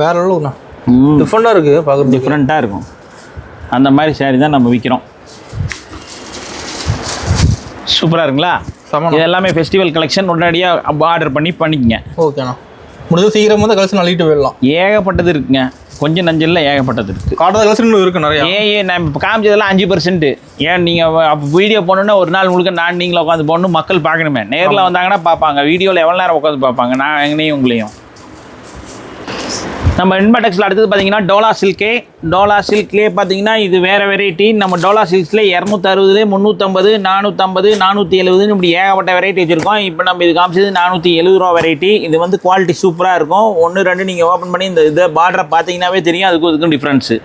வேற அளவுண்ணா. டிஃப்ரெண்ட்டாக இருக்குது, பார்க்குறது டிஃப்ரெண்ட்டாக இருக்கும். அந்த மாதிரி சாரி தான் நம்ம விற்கிறோம். சூப்பராக இருக்குங்களா? இது எல்லாமே ஃபெஸ்டிவல் கலெக்ஷன். உடனடியாக ஆர்டர் பண்ணிக்கங்க. ஓகேண்ணா. முடிஞ்ச சீக்கிரமாக தான் கலெக்ஷன் அள்ளிட்டு போயிடலாம். ஏகப்பட்டது இருக்குங்க, கொஞ்சம் நஞ்சல்ல ஏகப்பட்டது இருக்குது. காட்டாத கலெக்ஷன் இருக்குது நிறையா. நான் இப்போ காமிச்சதெல்லாம் 5%. ஏன் நீங்கள் அப்போ வீடியோ போனோன்னா ஒரு நாள் முழுக்க நான் நீங்களும் உட்காந்து போகணும், மக்கள் பார்க்கணுமே. நேரில் வந்தாங்கன்னா பார்ப்பாங்க, வீடியோவில் எவ்வளோ நேரம் உட்காந்து பார்ப்பாங்க, நான் எங்கனையும் உங்களையும். நம்ம இன்பாடெக்ஸில் அடுத்தது பார்த்தீங்கன்னா டோலா சில்கே. டோலா சில்க்லேயே பார்த்தீங்கன்னா இது வேறு வெரைட்டி. நம்ம டோலா சில்க்ஸில் 260, 350, 450, 470 இப்படி ஏகப்பட்ட வெரைட்டி வச்சுருக்கோம். இப்போ நம்ம இது காமிச்சது 470 ரூபா வெரைட்டி. இது வந்து குவாலிட்டி சூப்பராக இருக்கும். 1, 2 நீங்கள் ஓப்பன் பண்ணி இந்த இதை பார்டரை பார்த்தீங்கன்னாவே தெரியும் அதுக்கும் இதுக்கும் டிஃப்ரென்ஸு.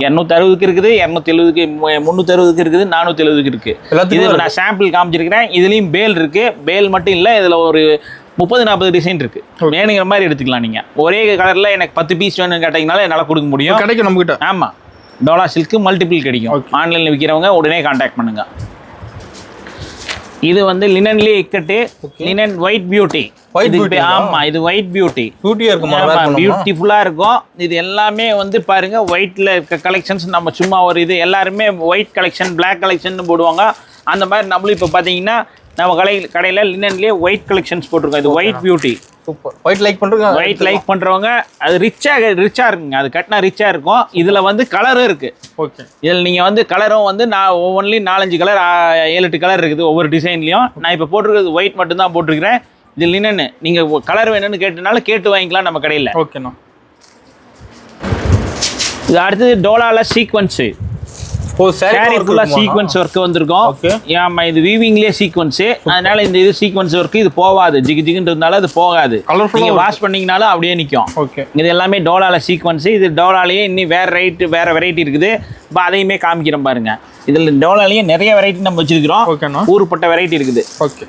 260க்கு இருக்குது, 270க்கு, 360க்கு இருக்குது, 470க்கு இருக்குது. இது நான் சாம்பிள் காமிச்சிருக்கிறேன். இதுலேயும் பேல் இருக்குது. பேல் மட்டும் இல்லை, இதில் ஒரு 30-40 டிசைன் இருக்கு. வேணுங்கிற மாதிரி எடுத்துக்கலாம். நீங்கள் ஒரே கலரில் எனக்கு 10 பீஸ் வேணும்னு கேட்டிங்கனால என்னால் கொடுக்க முடியும். கிடைக்கும் நம்மகிட்ட. ஆமாம், டோலா சில்க்கு மல்டிபிள் கிடைக்கும். ஆன்லைனில் விற்கிறவங்க உடனே கான்டாக்ட் பண்ணுங்க. இது வந்து லினன்லேயே இக்கட்டு, லினன் ஒயிட் பியூட்டி. ஆமாம், இது ஒயிட் பியூட்டி. பியூட்டிஃபுல்லாக இருக்கும். இது எல்லாமே வந்து பாருங்க, ஒயிட்டில் இருக்க கலெக்ஷன்ஸ். நம்ம சும்மா ஒரு இது எல்லாருமே ஒயிட் கலெக்ஷன், பிளாக் கலெக்ஷன் போடுவாங்க. அந்த மாதிரி நம்மளும் இப்போ பார்த்தீங்கன்னா நம்ம கடையில் லினன்லேயே ஒயிட் கலெக்ஷன்ஸ் போட்டிருக்கோம். இது white beauty. Super. White like பண்ணுறவங்க அது ரிச்சாக இருக்குங்க. அது கட்டினா ரிச்சாக இருக்கும். இதில் வந்து கலரும் இருக்குது. ஓகே. இதில் நீங்கள் வந்து கலரும் வந்து நான் ஒவ்வொன்றிலையும் 4-5 கலர், 7-8 கலர் இருக்குது ஒவ்வொரு டிசைன்லையும். நான் இப்போ போட்டிருக்கிறது ஒயிட் மட்டும்தான் போட்டிருக்கிறேன். இது லினன்னு. நீங்கள் கலர் வேணும்னு கேட்டனால கேட்டு வாங்கிக்கலாம் நம்ம கடையில். ஓகேண்ணா. இது அடுத்தது டோலாவில் சீக்வன்ஸு. சாரி ஃபுல்லாக சீக்வன்ஸ் ஒர்க் வந்திருக்கும். ஆமாம், இது வீவிங்லேயே சீக்வன்ஸு. அதனால இந்த இது சீக்வன்ஸ் ஒர்க்கு இது போகாது. ஜிகுன்றதுனால அது போகாது. நீங்கள் வாஷ் பண்ணிங்கனாலும் அப்படியே நிற்கும். ஓகே. இது எல்லாமே டோலாவில் சீக்வன்ஸு. இது டோலாலேயே இன்னும் வேறு வெரைட்டி இருக்குது. இப்போ அதையுமே காமிக்கிறோம் பாருங்க. இதில் டோலாலேயே நிறைய வெரைட்டி நம்ம வச்சிருக்கிறோம். ஓகேண்ணா. ஊருப்பட்ட வெரைட்டி இருக்குது. ஓகே.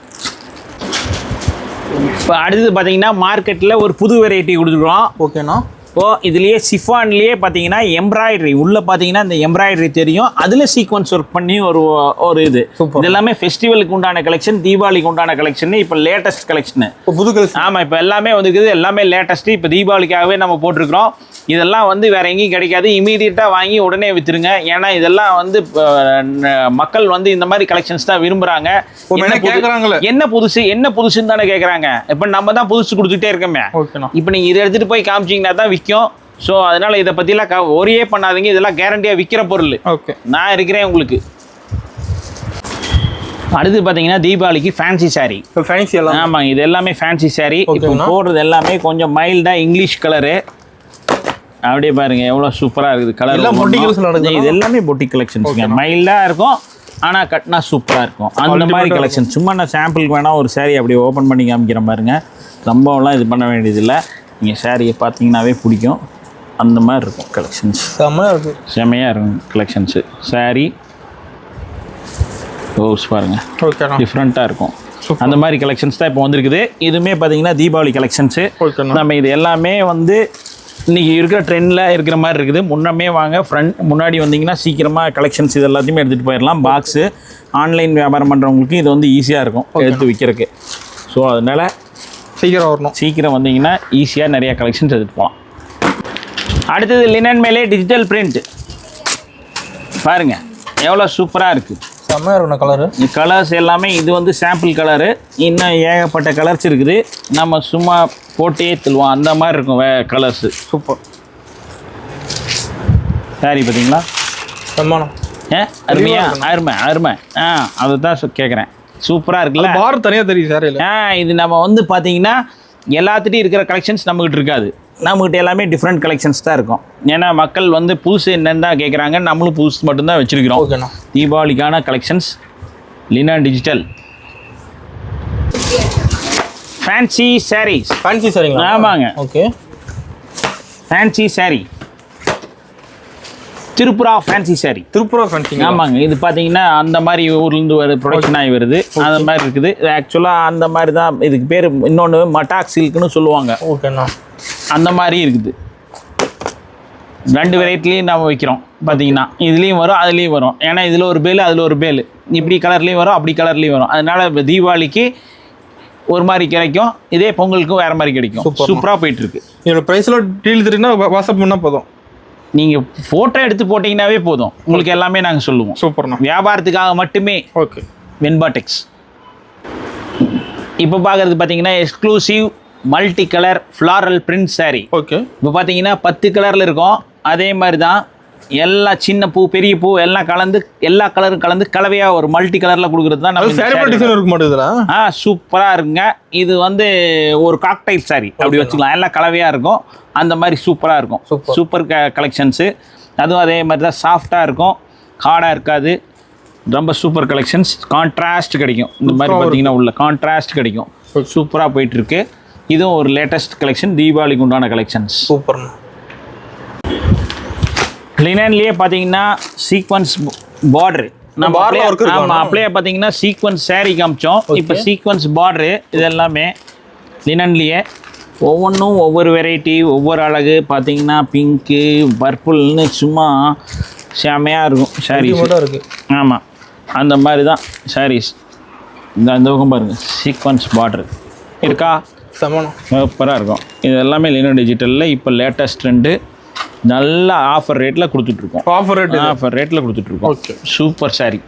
இப்போ அடுத்தது பார்த்தீங்கன்னா மார்க்கெட்டில் ஒரு புது வெரைட்டி கொடுத்துருக்குறோம். ஓகேண்ணா. இப்போது இதுலேயே சிஃபான்லேயே பார்த்தீங்கன்னா எம்ப்ராய்டரி உள்ளே பார்த்தீங்கன்னா இந்த எம்ப்ராய்டரி தெரியும். அதில் சீக்வன்ஸ் ஒர்க் பண்ணி ஒரு இது எல்லாமே ஃபெஸ்டிவலுக்கு உண்டான கலெக்ஷன், தீபாவளிக்கு உண்டான கலெக்ஷன். இப்போ லேட்டஸ்ட் கலெக்ஷன், புது கலெக்ஷன். ஆமாம், இப்போ எல்லாமே வந்துருக்குது. எல்லாமே லேட்டஸ்ட்டு. இப்போ தீபாவளிக்காகவே நம்ம போட்டிருக்கிறோம். இதெல்லாம் வந்து வேறு எங்கேயும் கிடைக்காது. இமீடியட்டாக வாங்கி உடனே விற்றுருங்க. ஏன்னா இதெல்லாம் வந்து மக்கள் வந்து இந்த மாதிரி கலெக்ஷன்ஸ் தான் விரும்புகிறாங்க. என்ன புதுசுன்னு தானே கேட்குறாங்க. இப்போ நம்ம தான் புதுசு கொடுத்துட்டே இருக்கோமே. இப்போ நீங்கள் இதை எடுத்துகிட்டு போய் காமிச்சிங்கன்னா தான் விற்கும். ஸோ அதனால் இதை பற்றிலாம் ஒரே பண்ணாதீங்க. இதெல்லாம் கேரண்டியாக விற்கிற பொருள். ஓகே, நான் இருக்கிறேன் உங்களுக்கு. அடுத்து பார்த்தீங்கன்னா தீபாவளிக்கு ஃபேன்சி சாரீ. ஆமாங்க, இது எல்லாமே ஃபேன்சி சாரீ. இப்போ போடுறது எல்லாமே கொஞ்சம் மைல்டாக இங்கிலீஷ் கலரு. அப்படியே பாருங்க எவ்வளோ சூப்பராக இருக்குது கலர். இது எல்லாமே பொட்டிக் கலெக்ஷன்ஸுங்க. மைல்டாக இருக்கும், ஆனால் கட்டினா சூப்பராக இருக்கும். அந்த மாதிரி கலெக்ஷன். சும்மா நான் சாம்பிளுக்கு வேணால் ஒரு சாரீ அப்படியே ஓப்பன் பண்ணி காமிக்கிறேன் பாருங்க. ரொம்பலாம் இது பண்ண வேண்டியதில்லை. நீங்கள் சாரியை பார்த்தீங்கன்னாவே பிடிக்கும். அந்த மாதிரி இருக்கும் கலெக்ஷன்ஸ். செமையாக இருக்கும் கலெக்ஷன்ஸு. சாரீ ரோஸ் பாருங்க, டிஃப்ரெண்ட்டாக இருக்கும். அந்த மாதிரி கலெக்ஷன்ஸ் தான் இப்போ வந்திருக்குது. இதுவுமே பார்த்தீங்கன்னா தீபாவளி கலெக்ஷன்ஸு. நம்ம இது எல்லாமே வந்து இன்றைக்கி இருக்கிற ட்ரெண்டில் இருக்கிற மாதிரி இருக்குது. முன்னமே வாங்க, முன்னாடி வந்தீங்கன்னா சீக்கிரமாக கலெக்ஷன்ஸ் இது எல்லாத்தையுமே எடுத்துகிட்டு போயிடலாம். பாக்ஸு ஆன்லைன் வியாபாரம் பண்ணுறவங்களுக்கு இது வந்து ஈஸியாக இருக்கும் எடுத்து விற்கிறதுக்கு. ஸோ அதனால் சீக்கிரம் வந்தீங்கன்னா ஈஸியாக நிறையா கலெக்ஷன்ஸ் எடுத்துகிட்டு போகலாம். அடுத்தது லினன் மேலே டிஜிட்டல் பிரிண்ட் பாருங்கள் எவ்வளோ சூப்பராக இருக்குது. செம்மையாக இருக்கும் கலரு. கலர்ஸ் எல்லாமே இது வந்து சாம்பிள் கலரு. இன்னும் ஏகப்பட்ட கலர்ஸ் இருக்குது. நம்ம சும்மா போட்டே தள்ளுவோம். அந்த மாதிரி இருக்கும் கலர்ஸு. சூப்பர் சாரி பார்த்தீங்களா? அருமையா? அருமை. அதை தான் கேட்குறேன். சூப்பராக இருக்குல்ல? பார் தனியாக தெரியும் சார். இது நம்ம வந்து பார்த்தீங்கன்னா எல்லாத்துட்டையும் இருக்கிற கலெக்ஷன்ஸ் நம்மகிட்ட இருக்காது. நம்மகிட்ட எல்லாமே டிஃப்ரெண்ட் கலெக்ஷன்ஸ் தான் இருக்கும். ஏன்னா மக்கள் வந்து புதுசு என்னன்னு தான் கேட்குறாங்க. நம்மளும் புதுசு மட்டும்தான் வச்சுருக்கிறோம். தீபாவளிக்கான collections linen digital fancy saris. Fancy சாரீங்களா? ஆமாங்க. Okay, fancy sari. Tiruppur fancy sari. Tiruppur fancy. ஆமாங்க. இது பார்த்தீங்கன்னா அந்த மாதிரி ஊர்லேருந்து ப்ரொடக்ஷன் ஆகி வருது. அந்த மாதிரி இருக்குது. இது ஆக்சுவலாக அந்த மாதிரி தான் இதுக்கு பேர். இன்னொன்று மட்டாக் சில்க்னு சொல்லுவாங்க. ஓகேண்ணா. அந்த மாதிரி இருக்குது. 2 வெரைட்டிலையும் நம்ம வைக்கிறோம். பார்த்தீங்கன்னா இதுலேயும் வரும் அதுலேயும் வரும். ஏன்னா இதில் ஒரு பேல் அதில் ஒரு பேல், இப்படி கலர்லேயும் வரும் அப்படி கலர்லேயும் வரும். அதனால் தீபாவளிக்கு ஒரு மாதிரி கிடைக்கும், இதே பொங்கலுக்கும் வேறு மாதிரி கிடைக்கும். சூப்பராக போயிட்டுருக்கு. இதோட ப்ரைஸில் டீல் தெரியுன்னா வாட்ஸ்அப் பண்ணால் போதும். நீங்கள் ஃபோட்டோ எடுத்து போட்டிங்கன்னாவே போதும், உங்களுக்கு எல்லாமே நாங்கள் சொல்லுவோம். சூப்பர்ண்ணா. வியாபாரத்துக்காக மட்டுமே. ஓகே. வெண்பா டெக்ஸ். இப்போ பார்க்குறது பார்த்தீங்கன்னா exclusive multi colour floral print sari. Okay. இப்போ பார்த்தீங்கன்னா 10 கலரில் இருக்கும். அதே மாதிரி தான் எல்லா சின்ன பூ பெரிய பூ எல்லாம் கலந்து எல்லா கலரும் கலந்து கலவையாக ஒரு மல்டி கலரில் கொடுக்குறது தான் நம்ம டிசைன் இருக்க மாட்டேங்குதுல. சூப்பராக இருக்குங்க. இது வந்து ஒரு காக்டைல் சாரி அப்படி வச்சுக்கலாம். எல்லாம் கலவையாக இருக்கும். அந்த மாதிரி சூப்பராக இருக்கும். Super collections. அதுவும் அதே மாதிரி தான் சாஃப்டாக இருக்கும், ஹார்டாக இருக்காது. ரொம்ப சூப்பர் கலெக்ஷன்ஸ். கான்ட்ராஸ்ட் கிடைக்கும். இந்த மாதிரி பார்த்தீங்கன்னா உள்ள கான்ட்ராஸ்ட் கிடைக்கும். சூப்பராக போயிட்டுருக்கு. இதுவும் ஒரு லேட்டஸ்ட் கலெக்ஷன், தீபாவளிக்கு உண்டான கலெக்ஷன்ஸ். சூப்பர். லினன்லேயே பார்த்தீங்கன்னா சீக்வன்ஸ் பார்டரு. நம்ம அப்படியே பார்த்தீங்கன்னா சீக்வன்ஸ் சாரீ காமிச்சோம். இப்போ சீக்வன்ஸ் பார்டரு. இது எல்லாமே லினன்லேயே ஒவ்வொன்றும் ஒவ்வொரு வெரைட்டி, ஒவ்வொரு அழகு. பார்த்தீங்கன்னா பிங்க்கு பர்பிள்னு சும்மா செமையாக இருக்கும் சாரீஸ். ஆமாம், அந்த மாதிரி தான் சாரீஸ். இந்த பக்கம் பாருங்கள், சீக்வன்ஸ் பார்டரு இருக்கா, சூப்பராக இருக்கும். இது எல்லாமே லினன் டிஜிட்டலில் இப்போ லேட்டஸ்ட் ட்ரெண்டு. நல்ல ஆஃபர் ரேட்டில் கொடுத்துட்ருக்கோம். ஆஃபர் ரேட்டில் கொடுத்துட்ருக்கோம். Super sorry.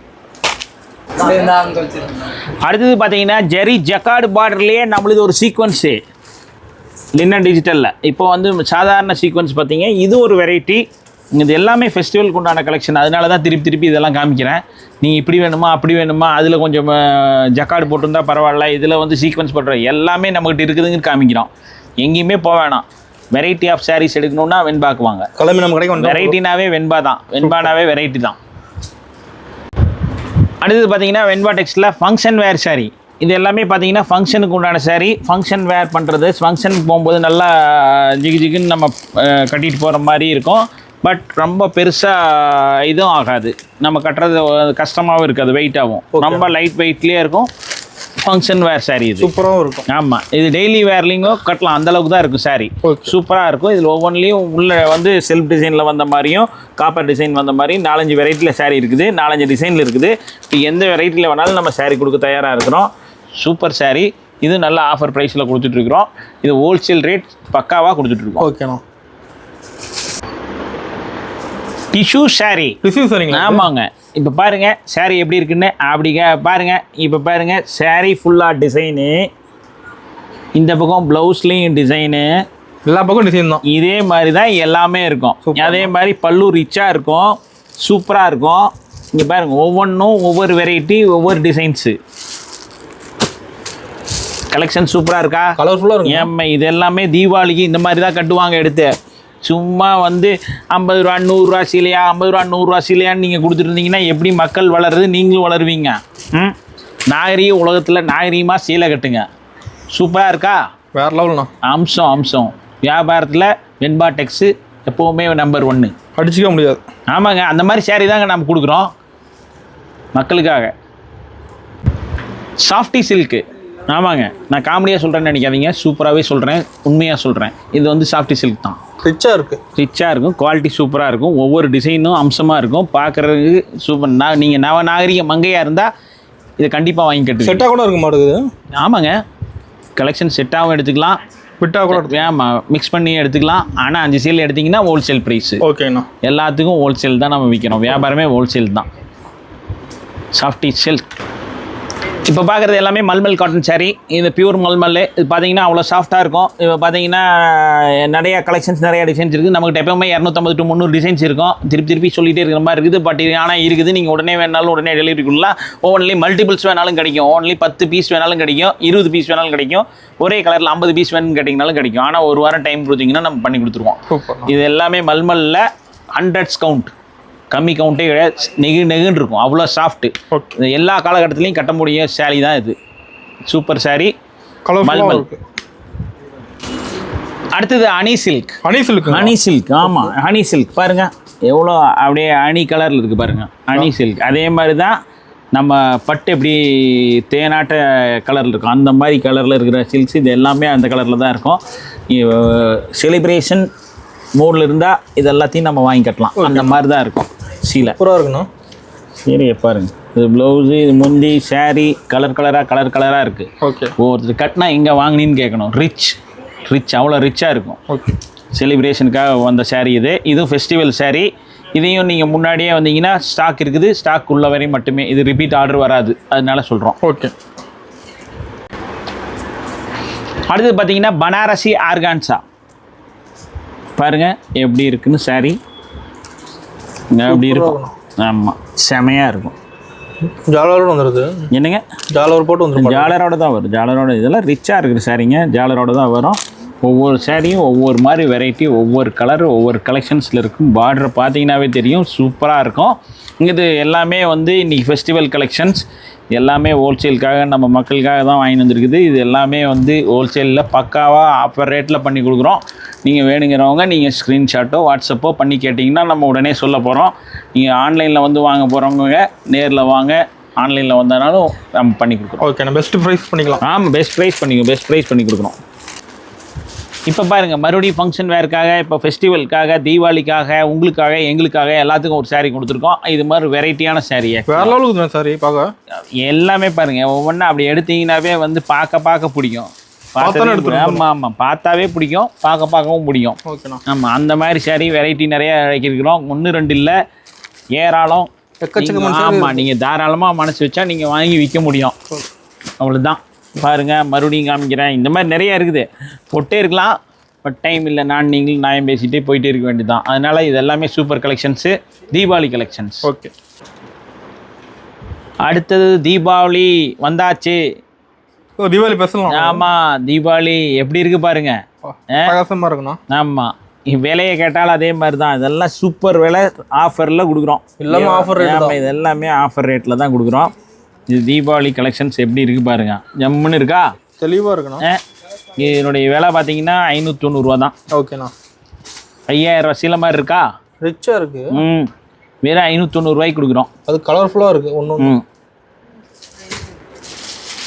அடுத்தது பார்த்தீங்கன்னா ஜெரி ஜக்கார்டு பார்டர்லேயே நம்மளுது ஒரு சீக்வன்ஸு லினன் டிஜிட்டலில். இப்போ வந்து சாதாரண சீக்வன்ஸ் பார்த்தீங்க, இது ஒரு வெரைட்டி. இது எல்லாமே ஃபெஸ்டிவலுக்கு உண்டான கலெக்ஷன். அதனால தான் திருப்பி இதெல்லாம் காமிக்கிறேன். நீங்கள் இப்படி வேணுமா அப்படி வேணுமா, அதில் கொஞ்சம் ஜக்கார்டு போட்டிருந்தா பரவாயில்ல, இதில் வந்து சீக்வன்ஸ் போட்டுற எல்லாமே நம்மகிட்ட இருக்குதுன்னு காமிக்கிறோம். எங்கேயுமே போக வேணாம். வெரைட்டி ஆஃப் சாரீஸ் எடுக்கணும்னா வெண்பாக்கு வாங்க. கிளம்பி நம்ம கிடைக்கும். வெரைட்டினாவே வெண்பா தான். வெண்பானாவே வெரைட்டி தான். அடுத்தது பார்த்தீங்கன்னா வெண்பா டெக்ஸ்டில் ஃபங்க்ஷன் வேர் சாரீ. இது எல்லாமே பார்த்தீங்கன்னா ஃபங்க்ஷனுக்கு உண்டான சாரீ. ஃபங்க்ஷன் வேர் பண்ணுறது, ஃபங்க்ஷனுக்கு போகும்போது நல்லா ஜிகுன்னு நம்ம கட்டிட்டு போகிற மாதிரி இருக்கும். பட் ரொம்ப பெருசாக இதுவும் ஆகாது, நம்ம கட்டுறது கஷ்டமாகவும் இருக்காது, வெயிட்டாகவும். ரொம்ப லைட் வெயிட்லேயே இருக்கும். ஃபங்க்ஷன் வேர் சாரீ இது. சூப்பராகவும் இருக்கும். ஆமாம், இது டெய்லி வேர்லிங்கும் கட்டலாம், அந்தளவுக்கு தான் இருக்கும் சாரீ. சூப்பராக இருக்கும். இதில் ஒவ்வொன்றிலையும் உள்ள வந்து செல்ஃப் டிசைனில் வந்த மாதிரியும் காப்பர் டிசைன் வந்த மாதிரியும் 4-5 வெரைட்டியில் சாரீ இருக்குது. 4-5 டிசைனில் இருக்குது. இப்போ எந்த வெரைட்டியில் வேணாலும் நம்ம சாரீ கொடுக்க தயாராக இருக்கிறோம். சூப்பர் சாரீ. இது நல்ல ஆஃபர் ப்ரைஸில் கொடுத்துட்ருக்குறோம். இது ஹோல்சேல் ரேட் பக்காவாக கொடுத்துட்ருக்கோம். ஓகேண்ணா. டிஷ்யூ சாரீ. ஆமாங்க. இப்போ பாருங்கள் சாரீ எப்படி இருக்குன்னு. அப்படிங்க பாருங்கள். இப்போ பாருங்கள் சாரீ ஃபுல்லாக டிசைனு. இந்த பக்கம் ப்ளவுஸ்லேயும் டிசைனு. எல்லா பக்கம் டிசைன் தான். இதே மாதிரி தான் எல்லாமே இருக்கும். அதே மாதிரி பல்லு ரிச்சாக இருக்கும், சூப்பராக இருக்கும். இங்கே பாருங்கள், ஒவ்வொன்றும் ஒவ்வொரு வெரைட்டி, ஒவ்வொரு டிசைன்ஸு. கலெக்ஷன் சூப்பராக இருக்கா, கலர்ஃபுல்லாக இருக்கும். ஏம்மா இது எல்லாமே தீபாவளிக்கு இந்த மாதிரி தான் கட்டுவாங்க. எடுத்து சும்மா வந்து 50 ரூபா 100 ரூபா சீலையா, 50 ரூபா 100 ரூபா சீலையான்னு நீங்கள் கொடுத்துருந்தீங்கன்னா எப்படி மக்கள் வளருது, நீங்களும் வளருவீங்க. நாகரீக உலகத்தில் நாகரீகமாக சீலை கட்டுங்க. சூப்பராக இருக்கா, வேறு லெவல்ண்ணா. அம்சம் வியாபாரத்தில் வெண்பா டெக்ஸு எப்போவுமே நம்பர் 1, அடிச்சிக்க முடியாது. ஆமாங்க, அந்த மாதிரி சாரீ தாங்க நம்ம கொடுக்குறோம் மக்களுக்காக. Softy silk. ஆமாங்க, நான் காமெடியாக சொல்கிறேன்னு நினைக்காதீங்க, சூப்பராகவே சொல்கிறேன், உண்மையாக சொல்கிறேன். இது வந்து சாஃப்டி சில்க் தான். ரிச்சாக இருக்கும், குவாலிட்டி சூப்பராக இருக்கும். ஒவ்வொரு டிசைனும் அம்சமாக இருக்கும், பார்க்குறதுக்கு சூப்பர். நீங்கள் நாகரிக மங்கையாக இருந்தால் இதை கண்டிப்பாக வாங்கி கட்டு. செட்டாக கூட இருக்க மாட்டேங்குது. ஆமாங்க, கலெக்ஷன் செட்டாகவும் எடுத்துக்கலாம், விட்டாக கூட. ஆமாம், மிக்ஸ் பண்ணி எடுத்துக்கலாம். ஆனால் 5 சீல் எடுத்திங்கன்னா ஹோல்சேல் ப்ரைஸு. ஓகேண்ணா. எல்லாத்துக்கும் ஹோல்சேல் தான் நம்ம விற்கிறோம். வியாபாரமே ஹோல்சேல் தான். Softy silk. இப்போ பார்க்குறது எல்லாமே மல்மல் காட்டன் சாரீ. இது பியூர் மல்மல். இது பார்த்தீங்கன்னா அவ்வளோ சாஃப்டாக இருக்கும். இப்போ பார்த்தீங்கன்னா நிறையா கலெக்ஷன்ஸ், நிறையா டிசைன்ஸ் இருக்குது. நமக்கு எப்பவுமே 250 to 300 டிசைன்ஸ் இருக்கும். திருப்பி சொல்லிகிட்டே இருக்கிற மாதிரி இருக்குது. பட் ஆனால் இருக்குது, நீங்கள் உடனே வேணாலும் உடனே டெலிவரி கொடுக்கலாம். ஓன்லி மல்டிபிள்ஸ் வேணாலும் கிடைக்கும். ஓன்லி 10 பீஸ் வேணாலும் கிடைக்கும், 20 பீஸ் வேணாலும் கிடைக்கும். ஒரே கலரில் 50 பீஸ் வேணும்னு கேட்டிங்கனாலும் கிடைக்கும். ஆனால் 1 வாரம் டைம் கொடுத்தீங்கன்னா நம்ம பண்ணி கொடுத்துருவோம். இது எல்லாமே மல்மலில் 100s கவுண்ட், கம்மி கவுண்டே கிடையாது. நெகுன்னு இருக்கும், அவ்வளோ சாஃப்ட்டு. எல்லா காலகட்டத்திலையும் கட்ட முடியும் சாரீ தான் இது. சூப்பர் சாரீ, மல்மல். அடுத்தது ஹனி சில்க். Honey silk. ஆமாம், ஹனி சில்க் பாருங்கள். எவ்வளோ அப்படியே அணி கலரில் இருக்குது பாருங்கள், அணி சில்க். அதே மாதிரி தான் நம்ம பட்டு எப்படி தேனாட்ட கலரில் இருக்கும் அந்த மாதிரி கலரில் இருக்கிற சில்க்ஸ் இது எல்லாமே அந்த கலரில் தான் இருக்கும். செலிப்ரேஷன் மூடில் இருந்தால் இது எல்லாத்தையும் நம்ம வாங்கி கட்டலாம். அந்த மாதிரி தான் இருக்கும். சீலை சூப்பராக இருக்குண்ணா. சரி பாருங்க, இது ப்ளவுஸு, இது முந்தி, சாரீ கலர் கலராக இருக்குது. ஓகே. ஒருத்தர் கட்டினா எங்கே வாங்கினீன்னு கேட்கணும். ரிச் அவ்வளோ ரிச்சாக இருக்கும். ஓகே. செலிப்ரேஷனுக்காக வந்த சாரீ இது ஃபெஸ்டிவல் சாரீ. இதையும் நீங்கள் முன்னாடியே வந்தீங்கன்னா ஸ்டாக் இருக்குது, ஸ்டாக் உள்ள வரையும் மட்டுமே, இது ரிப்பீட் ஆர்டர் வராது, அதனால சொல்கிறோம். ஓகே. அடுத்தது பார்த்தீங்கன்னா பனாரசி ஆர்கான்ஸா பாருங்கள் எப்படி இருக்குன்னு சாரீ எப்படி இருக்கும். ஆமாம், செமையாக இருக்கும். ஜாலரோடு வந்துடுது. என்னங்க? ஜாலர் போட்டு வந்துடும். ஜாலரோட தான் வரும். ஜாலரோட இதெல்லாம் ரிச்சாக இருக்குது சாரீங்க. ஜாலரோட தான் வரும். ஒவ்வொரு சாரியும் ஒவ்வொரு மாதிரி வெரைட்டி, ஒவ்வொரு கலர், ஒவ்வொரு கலெக்ஷன்ஸில் இருக்கும். பார்டர் பார்த்தீங்கன்னாவே தெரியும், சூப்பராக இருக்கும். இது எல்லாமே வந்து இன்றைக்கி ஃபெஸ்டிவல் கலெக்ஷன்ஸ் எல்லாமே ஹோல்சேலுக்காக நம்ம மக்களுக்காக தான் வாங்கி வந்துருக்குது. இது எல்லாமே வந்து ஹோல்சேலில் பக்காவாக ஆஃபர் ரேட்டில் பண்ணி கொடுக்குறோம். நீங்கள் வேணுங்கிறவங்க நீங்கள் ஸ்க்ரீன்ஷாட்டோ வாட்ஸ்அப்போ பண்ணி கேட்டிங்கன்னா நம்ம உடனே சொல்ல போகிறோம். நீங்கள் ஆன்லைனில் வந்து வாங்க போகிறவங்க நேரில் வாங்க, ஆன்லைனில் வந்தனாலும் நம்ம பண்ணி கொடுக்குறோம். ஓகே, நான் பெஸ்ட் ப்ரைஸ் பண்ணிக்கலாம். ஆமாம், பெஸ்ட் ப்ரைஸ் பண்ணி கொடுக்குறோம். இப்போ பாருங்கள், மறுபடியும் ஃபங்க்ஷன் வேறுக்காக, இப்போ ஃபெஸ்டிவலுக்காக, தீபாவளிக்காக, உங்களுக்காக, எங்களுக்காக எல்லாத்துக்கும் ஒரு சாரீ கொடுத்துருக்கோம். இது மாதிரி வெரைட்டியான சாரீ, வேற லெவலுக்கு தான் சாரி பார்க்க. எல்லாமே பாருங்கள், ஒவ்வொன்றா அப்படி எடுத்தீங்கன்னாவே வந்து பார்க்க பிடிக்கும். ஆமாம், பார்த்தாவே பிடிக்கும், பார்க்கவும் பிடிக்கும். ஓகேண்ணா. ஆமாம், அந்த மாதிரி சாரீ வெரைட்டி நிறைய இறக்கிருக்கிறோம். 1 2 இல்லை, ஏராளம், எக்கச்சக்கம். ஆமாம், நீங்கள் தாராளமாக மனசு வச்சா நீங்கள் வாங்கி விற்க முடியும். அவ்வளோதான். பாருங்கள், மறுபடியும் காமிக்கிறேன். இந்த மாதிரி நிறைய இருக்குது, போட்டே இருக்கலாம். பட் டைம் இல்லை, நீங்களும் நியாயம் பேசிகிட்டே போயிட்டே இருக்க வேண்டியதுதான். அதனால் இது எல்லாமே super collections, Deepavali collections. Okay. அடுத்தது தீபாவளி வந்தாச்சு. தீபாவளி பேசலாம். ஆமாம், தீபாவளி எப்படி இருக்குது பாருங்க, பிரகாசமாக இருக்குண்ணா. ஆமாம், விலையை கேட்டாலும் அதே மாதிரி தான். இதெல்லாம் சூப்பர் விலை, ஆஃபரில் கொடுக்குறோம். எல்லாமே ஆஃபர் ரேட். ஆமாம், இது எல்லாமே ஆஃபர் ரேட்டில் தான் கொடுக்குறோம். இது தீபாவளி கலெக்ஷன்ஸ் எப்படி இருக்குது பாருங்க, ஜம்முன்னு இருக்கா, தெளிவாக இருக்குண்ணா. இதனுடைய விலை பார்த்தீங்கன்னா 590 ரூபா தான். ஓகேண்ணா. 5000 ரூபா சீலை மாதிரி இருக்கா, ரிச்சாக இருக்குது. வெறும் 590 ரூபாய்க்கு கொடுக்குறோம். அது கலர்ஃபுல்லாக இருக்குது. ஒன்று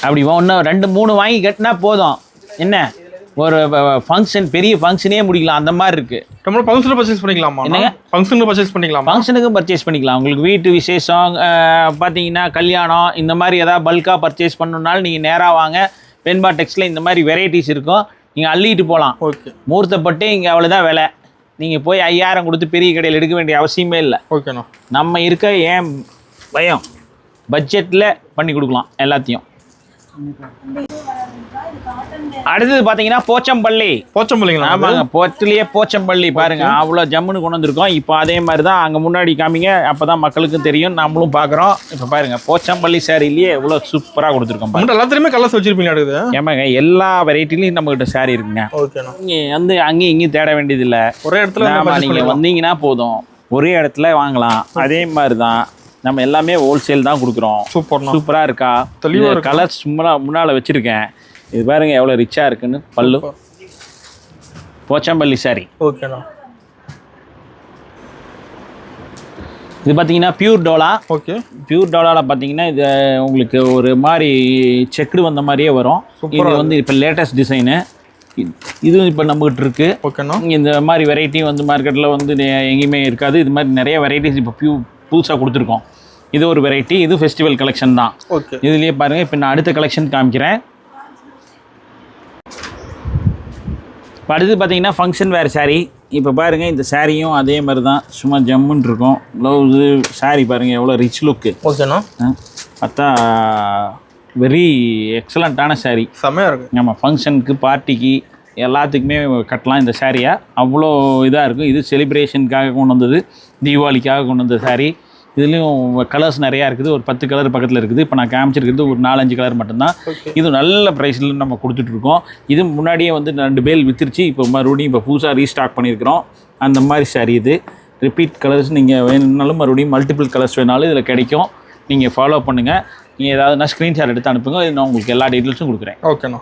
அப்படி 1 2 3 வாங்கி கட்டினா போதும். என்ன ஒரு ஃபங்க்ஷன், பெரிய ஃபங்க்ஷனே முடிக்கலாம், அந்த மாதிரி இருக்குது. நம்ம ஃபங்க்ஷனில் பர்ச்சேஸ் பண்ணிக்கலாமா? என்னங்க? ஃபங்க்ஷனுக்கு பர்ச்சேஸ் பண்ணிக்கலாம். ஃபங்க்ஷனுக்கும் பர்ச்சேஸ் பண்ணிக்கலாம். உங்களுக்கு வீட்டு விசேஷம் பார்த்தீங்கன்னா கல்யாணம், இந்த மாதிரி ஏதாவது பல்காக பர்ச்சேஸ் பண்ணணுன்னாலும் நீங்கள் நேராக வாங்க. பெண்பா டெக்ஸ்டில் இந்த மாதிரி வெரைட்டிஸ் இருக்கும், நீங்கள் அள்ளிட்டு போகலாம். ஓகே. முகூர்த்தப்பட்டு இங்கே அவ்வளோதான் விலை. நீங்கள் போய் 5000 கொடுத்து பெரிய கடையில் எடுக்க வேண்டிய அவசியமே இல்லை. ஓகேண்ணா. நம்ம இருக்க ஏன் பயம், பட்ஜெட்டில் பண்ணி கொடுக்கலாம் எல்லாத்தையும். அடுத்தது பார்த்தீங்கன்னா போச்சம்பள்ளிங்களா? ஆமாங்க, போச்சிலேயே போச்சம்பள்ளி பாருங்க, அவ்வளோ ஜம்முன்னு கொண்டு வந்திருக்கோம். இப்போ அதே மாதிரி தான் அங்கே முன்னாடி காமிங்க, அப்போ தான் மக்களுக்கும் தெரியும், நம்மளும் பார்க்குறோம். இப்போ பாருங்க, போச்சம்பள்ளி சாரிலேயே எவ்வளோ சூப்பராக கொடுத்துருக்கோம். எல்லாத்துலேயுமே கலர்ஸ் வச்சிருப்பீங்க. ஏமாங்க, எல்லா வெரைட்டிலையும் நம்மகிட்ட சாரி இருக்குங்க. நீங்கள் வந்து அங்கேயும் இங்கேயும் தேட வேண்டியதில்லை, ஒரே இடத்துல. ஆமாம், நீங்கள் வந்தீங்கன்னா போதும், ஒரே இடத்துல வாங்கலாம். அதே மாதிரி தான் நம்ம எல்லாமே ஹோல்சேல் தான் கொடுக்குறோம். சூப்பராக இருக்கா, கலர்ஸ் முன்னால் வச்சுருக்கேன். இது பாருங்க எவ்வளோ ரிச்சாக இருக்குன்னு. பல்லு போச்சம்பள்ளி சாரி. ஓகேண்ணா. இது பார்த்தீங்கன்னா பியூர் டோலா. ஓகே. பியூர் டோலாவில் பார்த்தீங்கன்னா இது உங்களுக்கு ஒரு மாதிரி செக்குடு வந்த மாதிரியே வரும். இது வந்து இப்போ லேட்டஸ்ட் டிசைனு, இது இப்போ நம்மகிட்ட இருக்குது. ஓகேண்ணா. இந்த மாதிரி வெரைட்டி வந்து மார்க்கெட்டில் வந்து எங்கேயுமே இருக்காது. இது மாதிரி நிறைய வெரைட்டிஸ் இப்போ புதுசாக கொடுத்துருக்கோம். இது ஒரு வெரைட்டி, இது ஃபெஸ்டிவல் கலெக்ஷன் தான். ஓகே. இதுலேயே பாருங்கள், இப்போ நான் அடுத்த கலெக்ஷன் காமிக்கிறேன். அடுத்து பார்த்தீங்கன்னா ஃபங்க்ஷன் வேறு சாரீ. இப்போ பாருங்கள், இந்த சாரியும் அதே மாதிரி தான், சும்மா ஜம்முன்னு இருக்கும். ப்ளவுஸு, சாரீ பாருங்கள் எவ்வளோ ரிச் லுக்கு. ஓகேண்ணா. பார்த்தா வெரி எக்ஸலண்ட்டான சாரீ, செம்மையாக இருக்கும். ஆமாம், ஃபங்க்ஷனுக்கு, பார்ட்டிக்கு எல்லாத்துக்குமே கட்டலாம் இந்த சாரியை. அவ்வளோ இதாக இருக்கும். இது செலிப்ரேஷனுக்காக கொண்டு வந்தது, தீபாவளிக்காக கொண்டு வந்த சாரீ. இதுலேயும் கலர்ஸ் நிறையா இருக்குது, ஒரு 10 கலர் பக்கத்தில் இருக்குது. இப்போ நான் காமிச்சிருக்கிறது ஒரு 4-5 கலர் மட்டும்தான். இது நல்ல ப்ரைஸில் நம்ம கொடுத்துட்ருக்கோம். இது முன்னாடியே வந்து 2 பேல் விற்றுருச்சு, இப்போ மறுபடியும் இப்போ புதுசாக ரீஸ்டாக் பண்ணியிருக்கிறோம். அந்த மாதிரி சாரி இது. ரிப்பீட் கலர்ஸ் நீங்கள் வேணும்னாலும் மறுபடியும் மல்டிபிள் கலர்ஸ் வேணாலும் இதில் கிடைக்கும். நீங்கள் ஃபாலோ பண்ணுங்கள். நீங்கள் ஏதாவதுனா ஸ்க்ரீன்ஷாட் எடுத்து அனுப்புங்க, நான் உங்களுக்கு எல்லா டீட்டெயில்ஸும் கொடுக்குறேன். ஓகேண்ணா.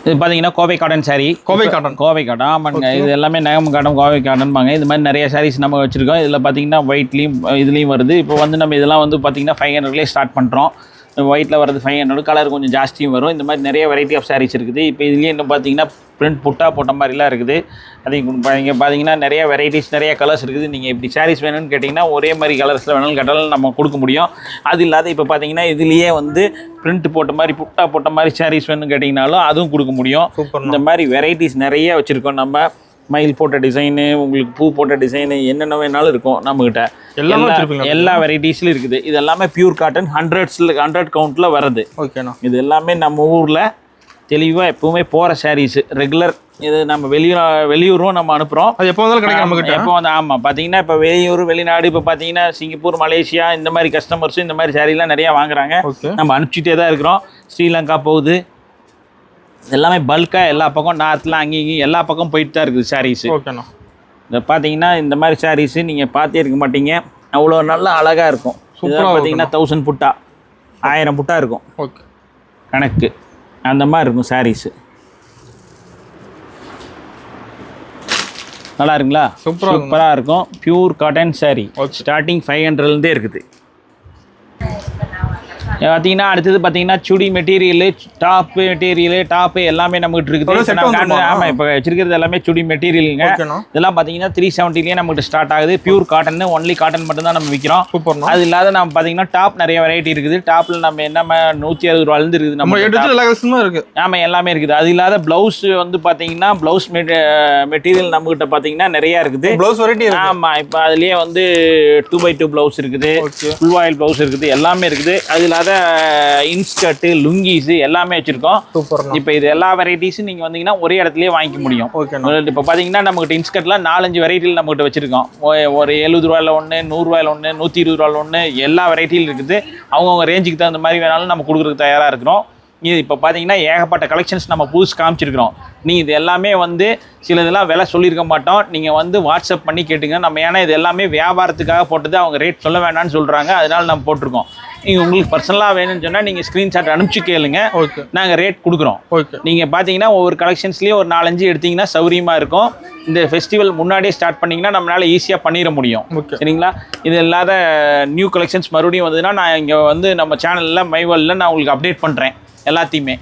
இது பார்த்தீங்கன்னா Kovai cotton saree. Kovai cotton ஆமாங்க. இது எல்லாமே நகம் காட்டன், கோவை காட்டன்பாங்க. இது மாதிரி நிறைய சாரீஸ் நம்ம வச்சுருக்கோம். இதில் பார்த்தீங்கன்னா ஒயிட்லேயும் இதுலேயும் வருது. இப்போ வந்து நம்ம இதெல்லாம் வந்து பார்த்தீங்கன்னா 500லேயே ஸ்டார்ட் பண்ணுறோம். ஒயிட்டில் வரது 500, கலர் கொஞ்சம் ஜாஸ்தியும் வரும். இந்த மாதிரி நிறைய வெரைட்டி ஆஃப் சாரீஸ் இருக்குது. இப்போ இதுலேயே இன்னும் பார்த்தீங்கன்னா பிரிண்ட் புட்டா போட்ட மாதிரிலாம் இருக்குது. அது இங்கே பார்த்தீங்கன்னா நிறைய வெரைட்டிஸ், நிறைய கலர்ஸ் இருக்குது. நீங்கள் இப்படி சாரீஸ் வேணும்னு கேட்டிங்கன்னா ஒரே மாதிரி கலர்ஸில் வேணாலும் கேட்டாலும் நம்ம கொடுக்க முடியும். அது இல்லாத இப்போ பார்த்தீங்கன்னா இதுலேயே வந்து பிரிண்ட் போட்ட மாதிரி, புட்டா போட்ட மாதிரி சாரீஸ் வேணும்னு கேட்டிங்கனாலும் அதுவும் கொடுக்க முடியும். இந்த மாதிரி வெரைட்டிஸ் நிறைய வச்சுருக்கோம். நம்ம மயில் போட்ட டிசைனு, உங்களுக்கு பூ போட்ட டிசைனு, என்னென்ன வேணாலும் இருக்கும் நம்மக்கிட்ட. எல்லா வெரைட்டிஸ்லையும் இருக்குது. இது எல்லாமே பியூர் காட்டன், 100 கவுண்ட்டில் வர்றது. ஓகேண்ணா. இது எல்லாமே நம்ம ஊரில் தெளிவாக எப்பவுமே போகிற சாரீஸ், ரெகுலர். இது நம்ம வெளியூரும் நம்ம அனுப்புகிறோம். அது எப்போ வந்தாலும் கிடைக்கும் நம்மகிட்ட. எப்போ வந்து ஆமாம். பார்த்தீங்கன்னா இப்போ வெளியூர், வெளிநாடு, இப்போ பார்த்தீங்கன்னா சிங்கப்பூர், மலேசியா, இந்த மாதிரி கஸ்டமர்ஸும் இந்த மாதிரி சாரீலாம் நிறையா வாங்குறாங்க. நம்ம அனுப்பிச்சிட்டே தான் இருக்கிறோம். ஸ்ரீலங்கா போகுது. எல்லாமே பல்காக எல்லா பக்கம், நார்த்தில் அங்கேயும் எல்லா பக்கம் போயிட்டு தான் இருக்குது சாரீஸு. ஓகேண்ணா. இதை பார்த்தீங்கன்னா இந்த மாதிரி சாரீஸு நீங்கள் பார்த்தே இருக்க மாட்டீங்க. அவ்வளோ நல்லா அழகாக இருக்கும். சூப்பராக பார்த்தீங்கன்னா 1000 புட்டா, 1000 புட்டா இருக்கும். ஓகே. கணக்கு அந்த மாதிரி இருக்கும் சாரீஸு. நல்லா இருக்குங்களா? சூப்பராக இருக்கும். Pure cotton sari. ஸ்டார்டிங் 500லேருந்தே இருக்குது. பார்த்தீங்கன்னா அடுத்தது பார்த்தீங்கன்னா சுடி மெட்டீரியலு, டாப்பு எல்லாமே நம்மகிட்ட இருக்குது. ஆமாம், இப்போ வச்சிருக்கிறது எல்லாமே சுடி மெட்டீரியலுங்க. இதெல்லாம் பார்த்தீங்கன்னா 370லேயே நம்மகிட்ட ஸ்டார்ட் ஆகுது. பியூர் காட்டன், ஒன்லி காட்டன் மட்டும் தான் நம்ம விற்கிறோம். அது இல்லாத நம்ம பார்த்தீங்கன்னா டாப் நிறைய வெரைட்டி இருக்குது. டாப்பில் நம்ம என்ன 160 ரூபாயிலேருந்து இருக்குது. நம்ம இருக்குது. ஆமாம், எல்லாமே இருக்குது. அது இல்லாத ப்ளவுஸ் வந்து பார்த்தீங்கன்னா ப்ளவுஸ் மெட்டீரியல் நம்மகிட்ட பார்த்தீங்கன்னா நிறையா இருக்குது. Blouse variety. ஆமாம், இப்போ அதுலேயே வந்து 2x2 ப்ளவுஸ் இருக்குது, ஃபுல் ஆயில் ப்ளவுஸ் இருக்குது, எல்லாமே இருக்குது. அது இல்லாத இன்ஸ்கர்ட்டு, லுங்கீஸு எல்லாமே வச்சுருக்கோம். இப்போ இது எல்லா வெரைட்டிஸும் நீங்கள் வந்தீங்கன்னா ஒரே இடத்துலயே வாங்கிக்க முடியும். இப்போ பார்த்தீங்கன்னா நம்மகிட்ட இன்ஸ்கர்ட்லாம் 4-5 வெரைட்டியில் நம்மகிட்ட வச்சுருக்கோம். ஒரு 70 ரூபாயில் ஒன்று, 100 ரூபாயில் ஒன்று, 120 ரூபாயில் ஒன்று, எல்லா வெரைட்டியில் இருக்குது. அவங்கவுங்க ரேஞ்சுக்கு தகுந்த மாதிரி வேணாலும் நம்ம கொடுக்குறதுக்கு தயாராக இருக்கிறோம். இது இப்போ பார்த்தீங்கன்னா ஏகப்பட்ட கலெக்ஷன்ஸ் நம்ம புதுசு காமிச்சிருக்கிறோம். நீங்கள் இது எல்லாமே வந்து சில இதெல்லாம் விலை சொல்லியிருக்க மாட்டோம். நீங்கள் வந்து வாட்ஸ்அப் பண்ணி கேட்டுங்க. நம்ம ஏன்னா இது எல்லாமே வியாபாரத்துக்காக போட்டது, அவங்க ரேட் சொல்ல வேண்டாம்னு சொல்கிறாங்க. அதனால நம்ம போட்டிருக்கோம். நீங்கள் உங்களுக்கு பர்சனலாக வேணும்னு சொன்னால் நீங்கள் ஸ்க்ரீன்ஷாட் அனுப்பிச்சு கேளுங்க. நாங்கள் ரேட் கொடுக்குறோம். நீங்கள் பார்த்தீங்கன்னா ஒவ்வொரு கலெக்ஷன்ஸ்லேயும் ஒரு 4-5 எடுத்தீங்கன்னா சௌரியமாக இருக்கும். இந்த ஃபெஸ்டிவல் முன்னாடியே ஸ்டார்ட் பண்ணிங்கன்னா நம்மளால் ஈஸியாக பண்ணிட முடியும். சரிங்களா? இது இல்லாத நியூ கலெக்ஷன்ஸ் மறுபடியும் வந்ததுன்னா நான் இங்கே வந்து நம்ம சேனலில் மைவலில் நான் உங்களுக்கு அப்டேட் பண்ணுறேன் எல்லாத்தையுமே.